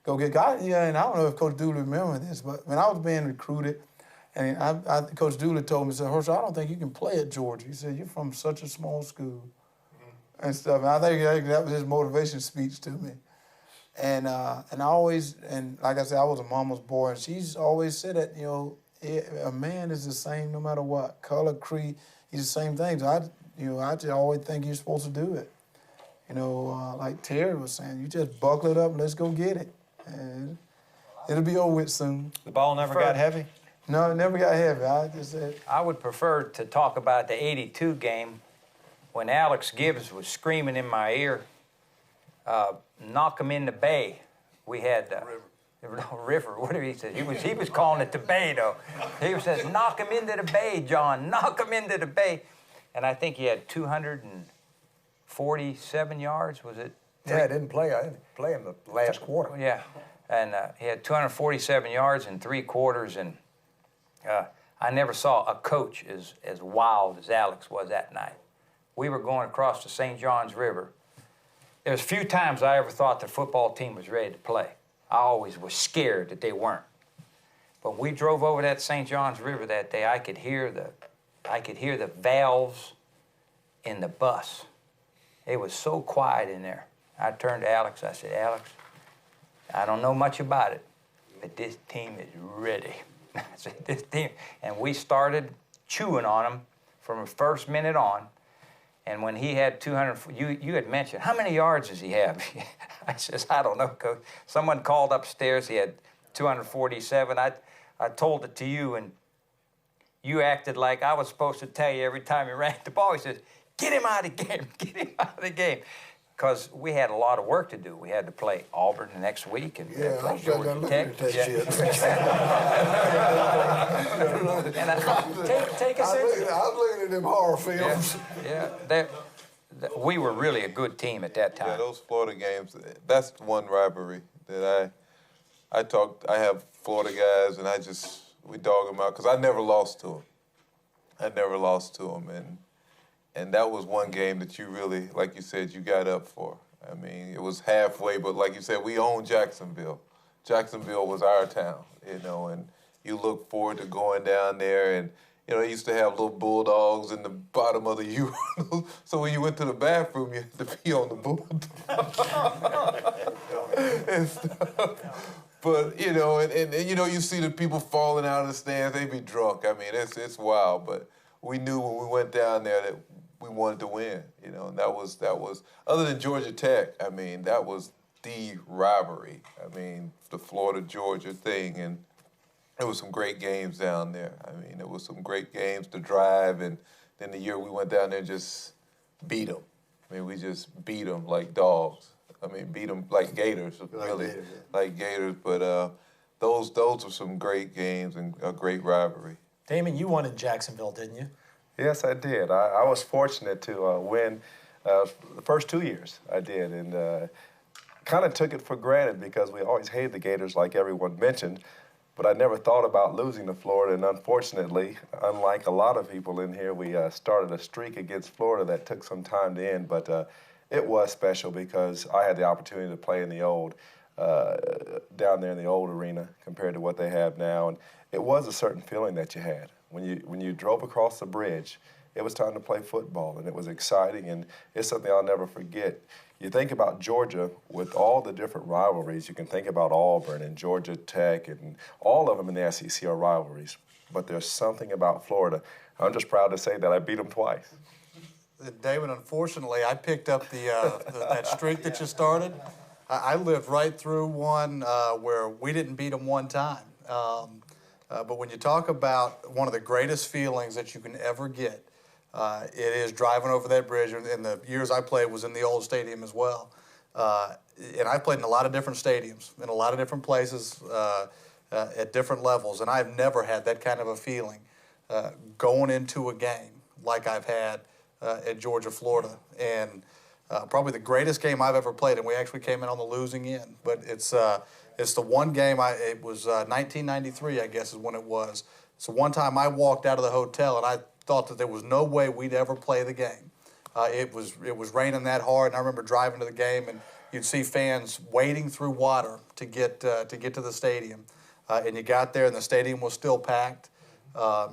go get guys. Yeah, and I don't know if Coach Dooley remember this, but when I was being recruited, and Coach Dooley told me, he said, Herschel, I don't think you can play at Georgia. He said, you're from such a small school and stuff. And I think that was his motivation speech to me. And I always, and like I said, I was a mama's boy, and she's always said that, a man is the same no matter what, color, creed, he's the same thing. So I just always think you're supposed to do it. Like Terry was saying, you just buckle it up and let's go get it. And it'll be over with soon. The ball never got heavy? No, it never got heavy. I just said. I would prefer to talk about the '82 game when Alex Gibbs was screaming in my ear, knock him in the bay. We had River, whatever he said. He was calling it the bay, though. He says, knock him into the bay, John, knock him into the bay. And I think he had 247 yards, was it? Yeah, I didn't play him the last quarter. Yeah, and he had 247 yards in 3 quarters, and I never saw a coach as wild as Alex was that night. We were going across the St. Johns River. There's few times I ever thought the football team was ready to play. I always was scared that they weren't. But when we drove over that St. Johns River that day, I could hear the valves in the bus. It was so quiet in there. I turned to Alex. I said, Alex, I don't know much about it, but this team is ready. I said, this team. And we started chewing on him from the first minute on. And when he had 200, you had mentioned, how many yards does he have? I says, I don't know, Coach. Someone called upstairs, he had 247. I told it to you, and you acted like I was supposed to tell you every time he ran the ball. He says, get him out of the game, get him out of the game. Because we had a lot of work to do. We had to play Auburn the next week and play Georgia Tech. Take us into I was looking at them horror films. We were really a good team at that time. Yeah, those Florida games, that's one rivalry that I have Florida guys, and we dog them out because I never lost to them. And that was one game that you really, like you said, you got up for. I mean, it was halfway, but like you said, we owned Jacksonville. Jacksonville was our town, and you look forward to going down there. And, they used to have little bulldogs in the bottom of the urinal. So when you went to the bathroom, you had to pee on the bulldog and stuff. But, and you see the people falling out of the stands, they be drunk. I mean, it's wild. But we knew when we went down there that we wanted to win, and that was other than Georgia Tech, I mean, that was the rivalry. I mean, the Florida-Georgia thing, and there was some great games down there. I mean, there was some great games to drive, and then the year we went down there and just beat them. I mean, we just beat them like dogs. I mean, beat them like gators, really, like gators. But those were some great games and a great rivalry. Damon, you won in Jacksonville, didn't you? Yes, I did. I was fortunate to win the first 2 years. I did, and kind of took it for granted because we always hated the Gators, like everyone mentioned. But I never thought about losing to Florida, and unfortunately, unlike a lot of people in here, we started a streak against Florida that took some time to end. But it was special because I had the opportunity to play in the old, down there in the old arena compared to what they have now. And it was a certain feeling that you had. When you drove across the bridge, it was time to play football, and it was exciting, and it's something I'll never forget. You think about Georgia with all the different rivalries. You can think about Auburn and Georgia Tech, and all of them in the SEC are rivalries. But there's something about Florida. I'm just proud to say that I beat them twice. David, unfortunately, I picked up that streak that you started. I lived right through one where we didn't beat them one time. But when you talk about one of the greatest feelings that you can ever get, it is driving over that bridge. And the years I played was in the old stadium as well. And I played in a lot of different stadiums, in a lot of different places, at different levels. And I've never had that kind of a feeling going into a game like I've had at Georgia, Florida. And probably the greatest game I've ever played. And we actually came in on the losing end. But it's the one game, it was 1993, I guess is when it was. So one time I walked out of the hotel and I thought that there was no way we'd ever play the game. It was raining that hard, and I remember driving to the game, and you'd see fans wading through water to get to the stadium. And you got there, and the stadium was still packed.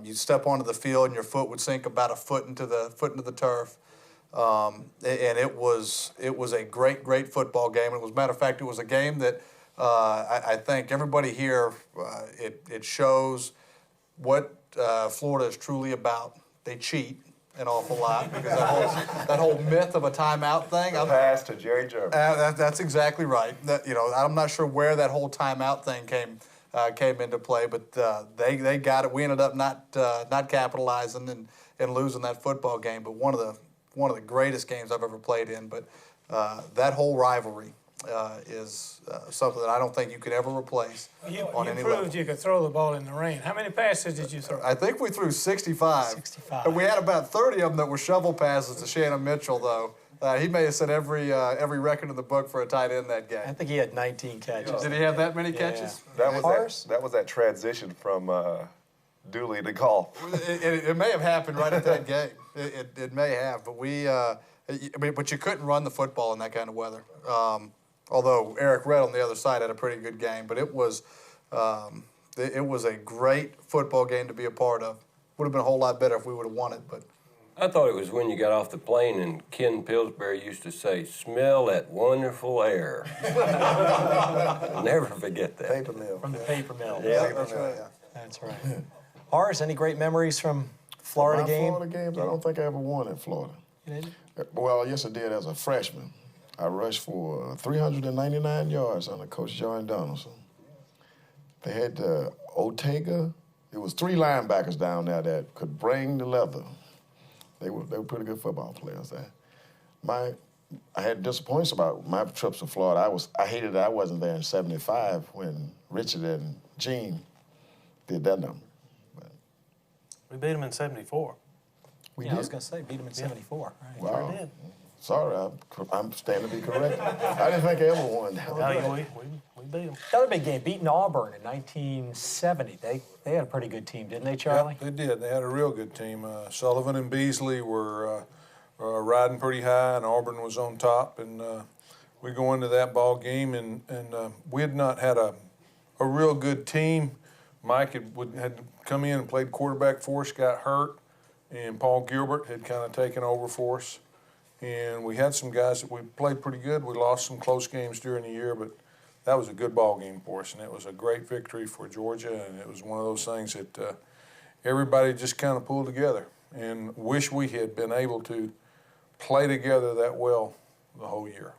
You'd step onto the field, and your foot would sink about a foot into the turf. And it was a great football game. As a matter of fact, it was a game that I think everybody here, it shows what Florida is truly about. They cheat an awful lot because that whole myth of a timeout thing. Pass to Jerry German. That's exactly right. I'm not sure where that whole timeout thing came into play, but they got it. We ended up not capitalizing and losing that football game. But one of the greatest games I've ever played in. But that whole rivalry is something that I don't think you could ever replace on any level. You proved you could throw the ball in the rain. How many passes did you throw? I think we threw 65. 65. And we had about 30 of them that were shovel passes to Shannon Mitchell, though. He may have set every record in the book for a tight end that game. I think he had 19 catches. Did he have that many catches? That was that transition from Dooley to golf. It may have happened right at that game. It may have, but but you couldn't run the football in that kind of weather. Although Eric Redd on the other side had a pretty good game, but it was a great football game to be a part of. Would have been a whole lot better if we would have won it, but. I thought it was when you got off the plane and Ken Pillsbury used to say, "Smell that wonderful air." I'll never forget that. Paper mill. From the paper mill. Yeah. That's right. Horace, any great memories from Florida games? Florida games, I don't think I ever won in Florida. You didn't? Well, yes, I did as a freshman. I rushed for 399 yards under Coach John Donaldson. They had Ortega. It was 3 linebackers down there that could bring the leather. They were pretty good football players there. I had disappointments about my trips to Florida. I hated that I wasn't there in '75 when Richard and Gene did that number. But we beat them in '74. I was going to say, beat them in 74. Right. Wow. Sure did. Sorry, I'm standing to be corrected. I didn't think I ever won. We beat them. Another big game, beating Auburn in 1970. They had a pretty good team, didn't they, Charlie? Yeah, they did. They had a real good team. Sullivan and Beasley were riding pretty high, and Auburn was on top. And we go into that ball game, and we had not had a real good team. Mike had come in and played quarterback for us, got hurt, and Paul Gilbert had kind of taken over for us. And we had some guys that we played pretty good. We lost some close games during the year, but that was a good ball game for us, and it was a great victory for Georgia, and it was one of those things that everybody just kind of pulled together and wish we had been able to play together that well the whole year.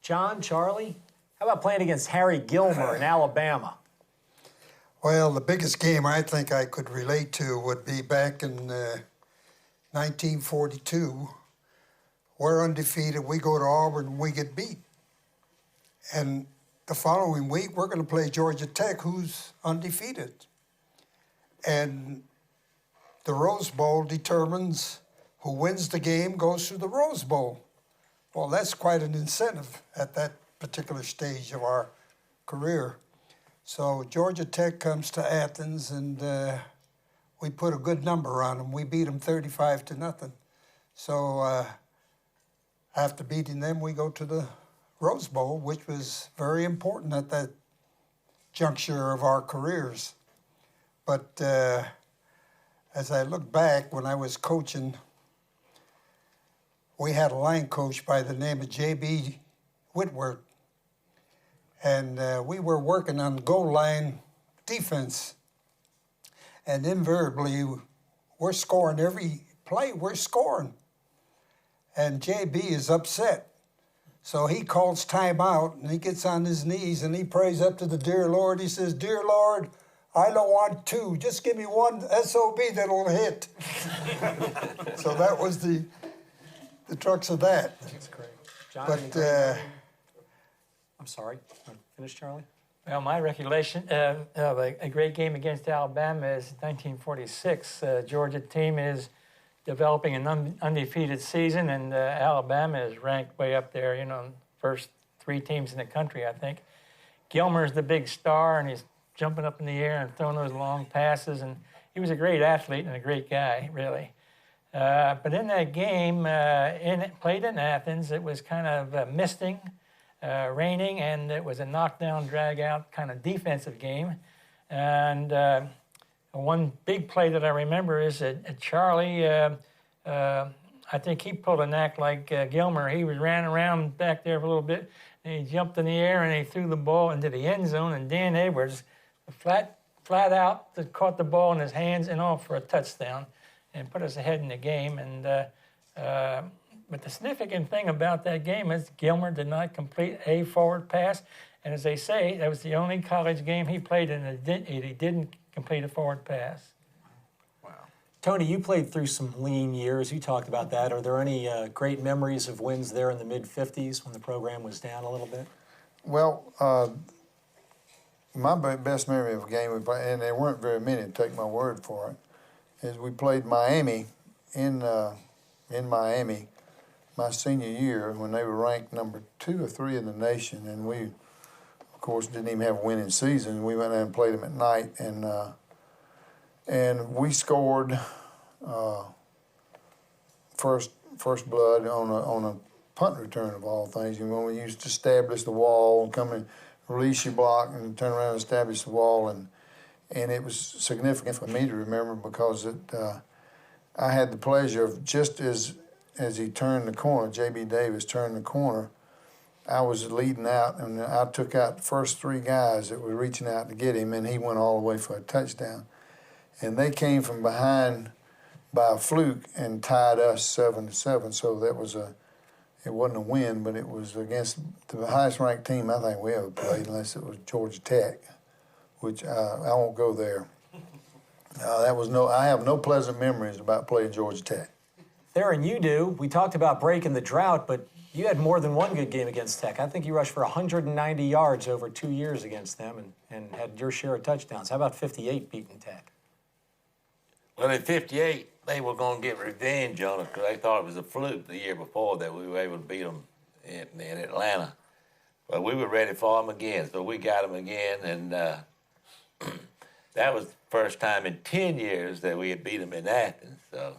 John, Charlie, how about playing against Harry Gilmer in Alabama? Well, the biggest game I think I could relate to would be back in 1942. We're undefeated. We go to Auburn and we get beat. And the following week, we're going to play Georgia Tech, who's undefeated. And the Rose Bowl determines who wins the game goes to the Rose Bowl. Well, that's quite an incentive at that particular stage of our career. So Georgia Tech comes to Athens, and we put a good number on them. We beat them 35-0. So after beating them, we go to the Rose Bowl, which was very important at that juncture of our careers. But as I look back, when I was coaching, we had a line coach by the name of J.B. Whitworth. And we were working on goal line defense. And invariably, we're scoring every play, we're scoring. And J.B. is upset. So he calls timeout, and he gets on his knees, and he prays up to the dear Lord. He says, "Dear Lord, I don't want two. Just give me one SOB that'll hit." So that was the crux of that. That's great. John, But I'm sorry. Finish, Charlie? Well, my recollection of a great game against Alabama is 1946. Georgia team is developing an undefeated season, and Alabama is ranked way up there, you know, first 3 teams in the country, I think. Gilmer's the big star, and he's jumping up in the air and throwing those long passes, and he was a great athlete and a great guy, really. But in that game, played in Athens, it was kind of misting, raining, and it was a knockdown, drag-out kind of defensive game. And one big play that I remember is that Charlie, I think he pulled an act like Gilmer. He was ran around back there for a little bit, and he jumped in the air, and he threw the ball into the end zone, and Dan Edwards, flat out, caught the ball in his hands and all for a touchdown and put us ahead in the game. And but the significant thing about that game is Gilmer did not complete a forward pass. And as they say, that was the only college game he played in that he didn't complete a forward pass. Tony, you played through some lean years. You talked about that. Are there any great memories of wins there in the mid-'50s when the program was down a little bit? Well, my best memory of a game we played, and there weren't very many, to take my word for it, is we played Miami in Miami my senior year when they were ranked number 2 or 3 in the nation, and we, of course, didn't even have a winning season. We went there and played them at night, and we scored first blood on a punt return of all things. And when we used to establish the wall, come and release your block and turn around and establish the wall, and it was significant for me to remember because I had the pleasure of just as he turned the corner, J.B. Davis turned the corner, I was leading out, and I took out the first 3 guys that were reaching out to get him, and he went all the way for a touchdown. And they came from behind by a fluke and tied us 7-7. So that was it wasn't a win, but it was against the highest ranked team I think we ever played, unless it was Georgia Tech, which I won't go there. I have no pleasant memories about playing Georgia Tech. Theron, you do. We talked about breaking the drought, but you had more than one good game against Tech. I think you rushed for 190 yards over 2 years against them and had your share of touchdowns. How about 58 beating Tech? Well, in 58, they were going to get revenge on us because they thought it was a fluke the year before that we were able to beat them in Atlanta. But we were ready for them again, so we got them again, and that was the first time in 10 years that we had beat them in Athens. So,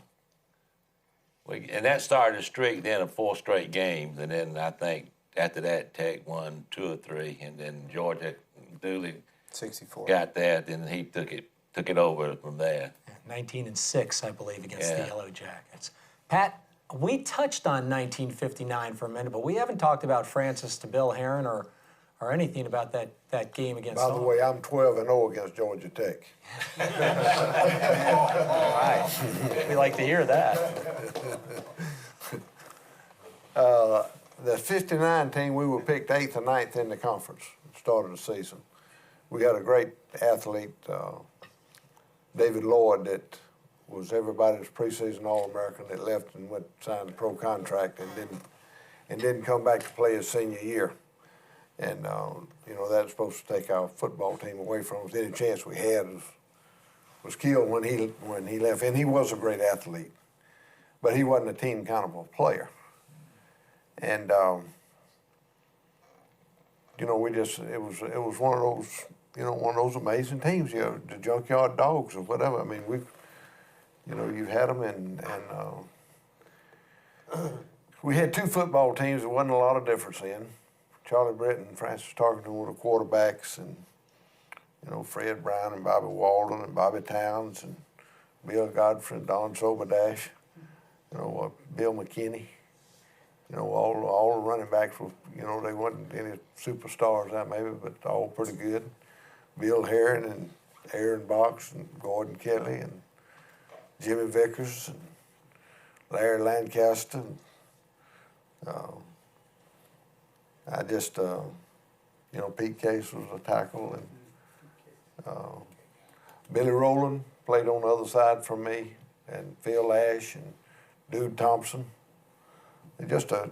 and that started a streak then of 4 straight games, and then I think after that Tech won 2 or 3, and then Georgia Dooley 64 got that, and he took it over from there. 19-6, I believe, against the Yellow Jackets. Pat, we touched on 1959 for a minute, but we haven't talked about Francis to Bill Herron or anything about that game against. By the way, I'm 12-0 against Georgia Tech. All right, we like to hear that. The 59 team, we were picked 8th or 9th in the conference at the start of the season. We had a great athlete, David Lloyd, that was everybody's preseason All-American, that left and went signed a pro contract and didn't come back to play his senior year. And, you know, that was supposed to take our football team away from us. Any chance we had was killed when he left. And he was a great athlete, but he wasn't a team kind of a player. And, you know, it was one of those, you know, one of those amazing teams, you know, the Junkyard Dogs or whatever. I mean, you know, you had them and we had two football teams there wasn't a lot of difference in. Charlie Britt and Francis Tarkenton were the quarterbacks, and, you know, Fred Brown and Bobby Walden and Bobby Towns and Bill Godfrey and Don Soberdash, you know, Bill McKinney. You know, all the running backs were, you know, they wasn't any superstars that maybe, but all pretty good. Bill Herron and Aaron Box and Gordon Kelly and Jimmy Vickers and Larry Lancaster. And, I just, you know, Pete Case was a tackle, and Billy Rowland played on the other side from me, and Phil Ash and Dude Thompson. And just a,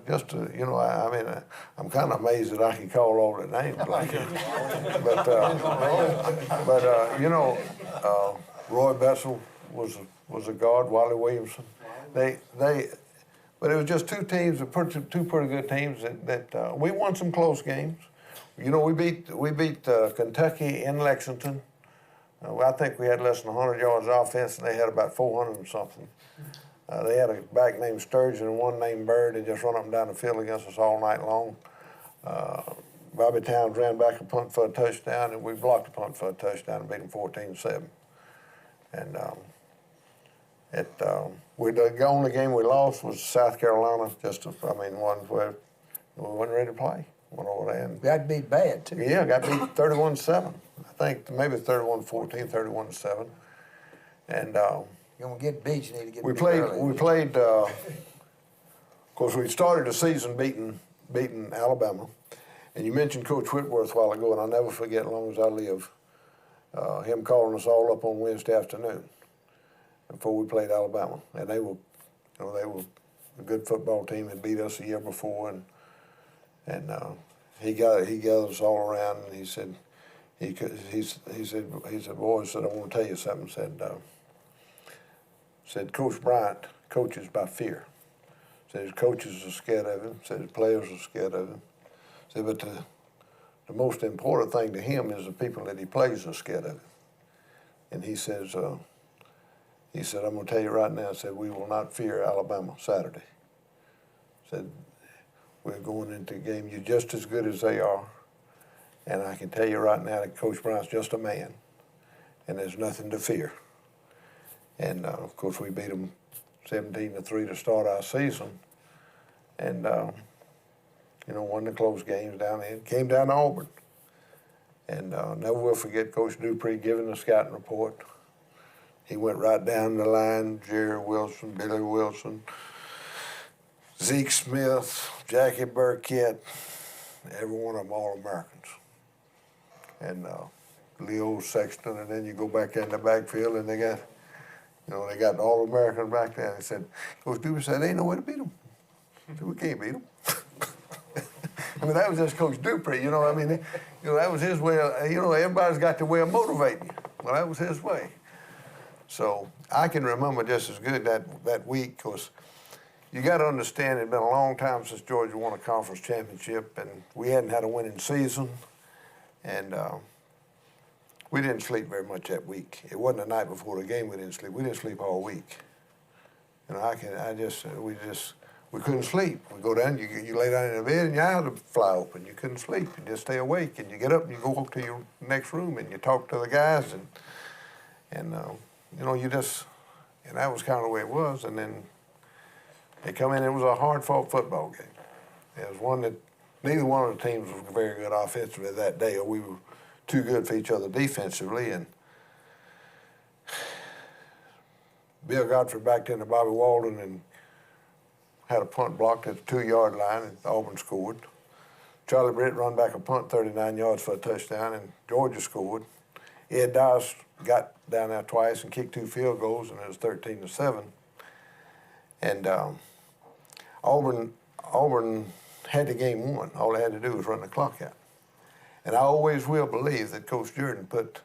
you know, I mean, I'm kind of amazed that I can call all the names like it. But you know, Roy Bessel was a guard, Wally Williamson. But it was just two teams, two pretty good teams that we won some close games. You know, we beat Kentucky in Lexington. I think we had less than 100 yards of offense, and they had about 400 and something. They had a back named Sturgeon and one named Bird. They just run up and down the field against us all night long. Bobby Towns ran back a punt for a touchdown, and we blocked a punt for a touchdown and beat them 14-7. And the only game we lost was South Carolina. One where we weren't ready to play. Went over there and got beat bad too. Yeah, got beat 31-7. I think maybe 31-14, 31-7. And you don't get beat, you need to get we beat played. early. We played. Of course, we started the season beating Alabama, and you mentioned Coach Whitworth a while ago, and I'll never forget, as long as I live, him calling us all up on Wednesday afternoon before we played Alabama, and they were a good football team and beat us the year before, and he gathered us all around, and he said, boys, said, I want to tell you something. Said Coach Bryant coaches by fear. Said his coaches are scared of him. Said his players are scared of him. Said, but the most important thing to him is the people that he plays are scared of him. And he says, I'm going to tell you right now, said, we will not fear Alabama Saturday. Said, we're going into the game, you're just as good as they are. And I can tell you right now that Coach Bryant's just a man, and there's nothing to fear. And, of course, we beat them 17-3 to start our season. And, you know, won the close games down there. Came down to Auburn. And never will forget Coach Dupree giving the scouting report. He went right down the line, Jerry Wilson, Billy Wilson, Zeke Smith, Jackie Burkett, every one of them All-Americans. And Leo Sexton, and then you go back in the backfield, and they got All-Americans back there. They said, Coach Dupree said, ain't no way to beat them. So we can't beat them. I mean, that was just Coach Dupree, you know. I mean, that was his way of, everybody's got their way of motivating you. Well, that was his way. So I can remember just as good that week, because you got to understand it had been a long time since Georgia won a conference championship, and we hadn't had a winning season, and we didn't sleep very much that week. It wasn't the night before the game we didn't sleep. We didn't sleep all week. You know, we couldn't sleep. We go down, you lay down in the bed and your eyes would fly open. You couldn't sleep. You just stay awake, and you get up and you go up to your next room and you talk to the guys, and you know, and that was kind of the way it was. And then they come in, it was a hard-fought football game. It was one that neither one of the teams was very good offensively that day, or we were too good for each other defensively. And Bill Godfrey backed into Bobby Walden and had a punt blocked at the 2-yard line, and Auburn scored. Charlie Britt run back a punt 39 yards for a touchdown, and Georgia scored. Ed Dowse got down there twice and kicked 2 field goals, and it was 13-7. And Auburn had the game won. All they had to do was run the clock out. And I always will believe that Coach Jordan put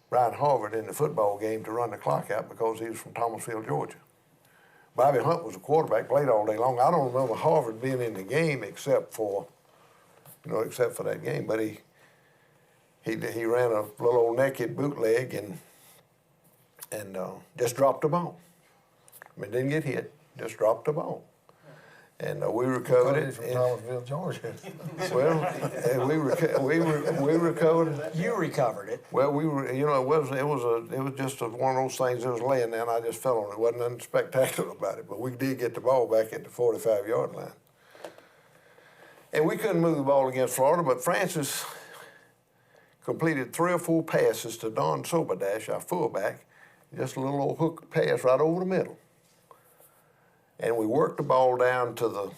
Brian Harvard in the football game to run the clock out because he was from Thomasville, Georgia. Bobby Hunt was a quarterback, played all day long. I don't remember Harvard being in the game except for that game. But he ran a little old naked bootleg and just dropped the ball. I mean, didn't get hit, just dropped the ball. And we recovered it. From Thomasville, Georgia. Well, and we recovered it. You recovered it. Well, we were, it was just one of those things that was laying there, and I just fell on it. It wasn't nothing spectacular about it, but we did get the ball back at the 45-yard line. And we couldn't move the ball against Florida, but Francis completed 3 or 4 passes to Don Soberdash, our fullback, just a little old hook pass right over the middle. And we worked the ball down to the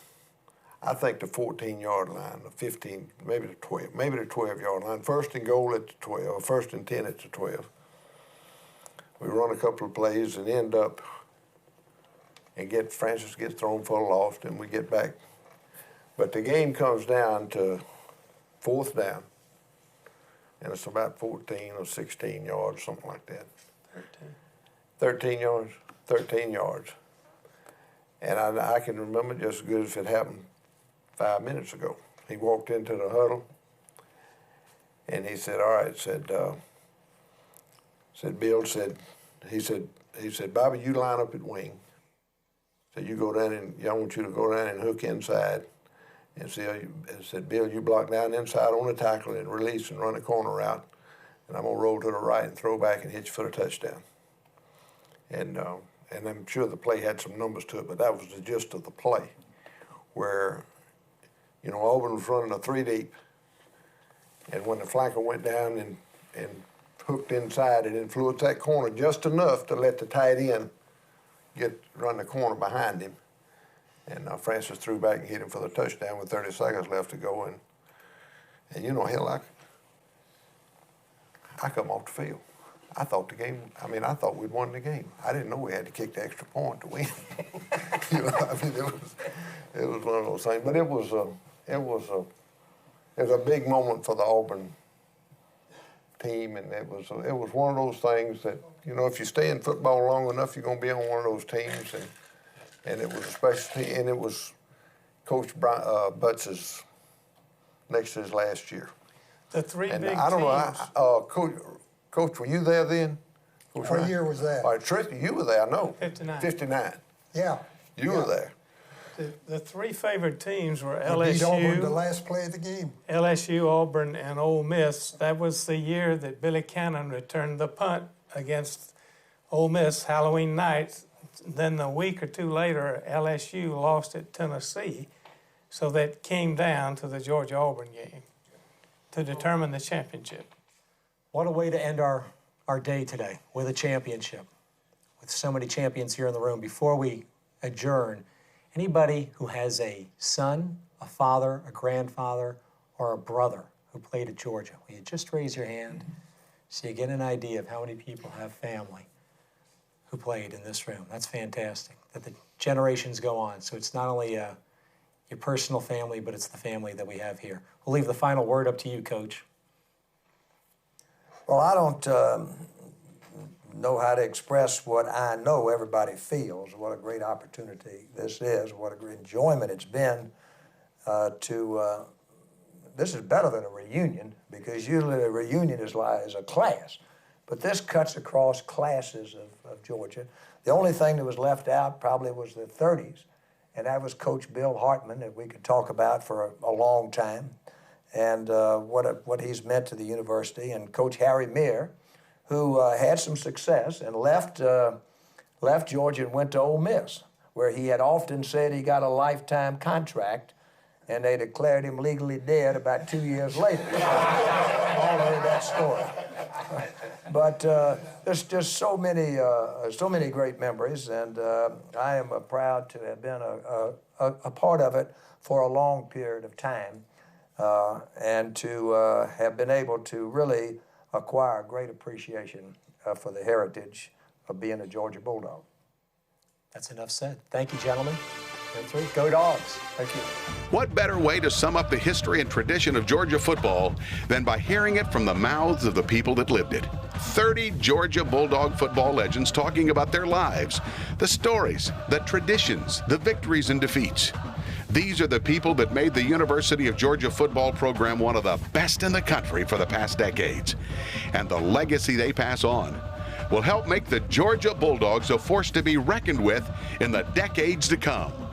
14-yard line, the 15, maybe the 12-yard line. First and goal at the 12, or first and 10 at the 12. We run a couple of plays and end up and Francis gets thrown for a loss, and we get back. But the game comes down to 4th down, and it's about 14 or 16 yards, something like that. 13 yards. 13 yards. And I can remember just as good as if it happened 5 minutes ago. He walked into the huddle, and he said, all right, he said, Bobby, you line up at wing. So you go down and I want you to go down and hook inside. And said, Bill, you block down inside on the tackle and release and run the corner route. And I'm going to roll to the right and throw back and hit you for the touchdown. And I'm sure the play had some numbers to it, but that was the gist of the play, where, Auburn was running a 3-deep, and when the flanker went down and hooked inside, it influenced that corner just enough to let the tight end run the corner behind him. And Francis threw back and hit him for the touchdown with 30 seconds left to go. And hell, I come off the field. I thought we'd won the game. I didn't know we had to kick the extra point to win. It was one of those things. But it was a big moment for the Auburn team, and it was one of those things that, if you stay in football long enough, you're going to be on one of those teams. And it was a special team, and it was Coach Butz's next to his last year. The three and big I don't teams. know, Coach, were you there then? What year was that? All right, Tristan, you were there, I know. 59. 59. Yeah. You were there. The 3 favored teams were We beat Auburn the LSU, last play of the game. Auburn, and Ole Miss. That was the year that Billy Cannon returned the punt against Ole Miss Halloween night. Then a week or 2 later, LSU lost at Tennessee, so that came down to the Georgia-Auburn game to determine the championship. What a way to end our day today, with a championship, with so many champions here in the room. Before we adjourn, anybody who has a son, a father, a grandfather, or a brother who played at Georgia, will you just raise your hand so you get an idea of how many people have family who played in this room? That's fantastic, that the generations go on. So it's not only your personal family, but it's the family that we have here. We'll leave the final word up to you, Coach. Well, I don't know how to express what I know everybody feels, what a great opportunity this is, what a great enjoyment it's been this is better than a reunion, because usually a reunion is a class. But this cuts across classes of Georgia. The only thing that was left out probably was the 30s, and that was Coach Bill Hartman, that we could talk about for a long time, and what he's meant to the university, and Coach Harry Meir, who had some success and left Georgia and went to Ole Miss, where he had often said he got a lifetime contract, and they declared him legally dead about 2 years later. All heard that story. But there's just so many great memories, and I am proud to have been a part of it for a long period of time, and to have been able to really acquire great appreciation for the heritage of being a Georgia Bulldog. That's enough said. Thank you, gentlemen. That's right. Go Dogs. Thank you. What better way to sum up the history and tradition of Georgia football than by hearing it from the mouths of the people that lived it? 30 Georgia Bulldog football legends talking about their lives, the stories, the traditions, the victories and defeats. These are the people that made the University of Georgia football program one of the best in the country for the past decades. And the legacy they pass on will help make the Georgia Bulldogs a force to be reckoned with in the decades to come.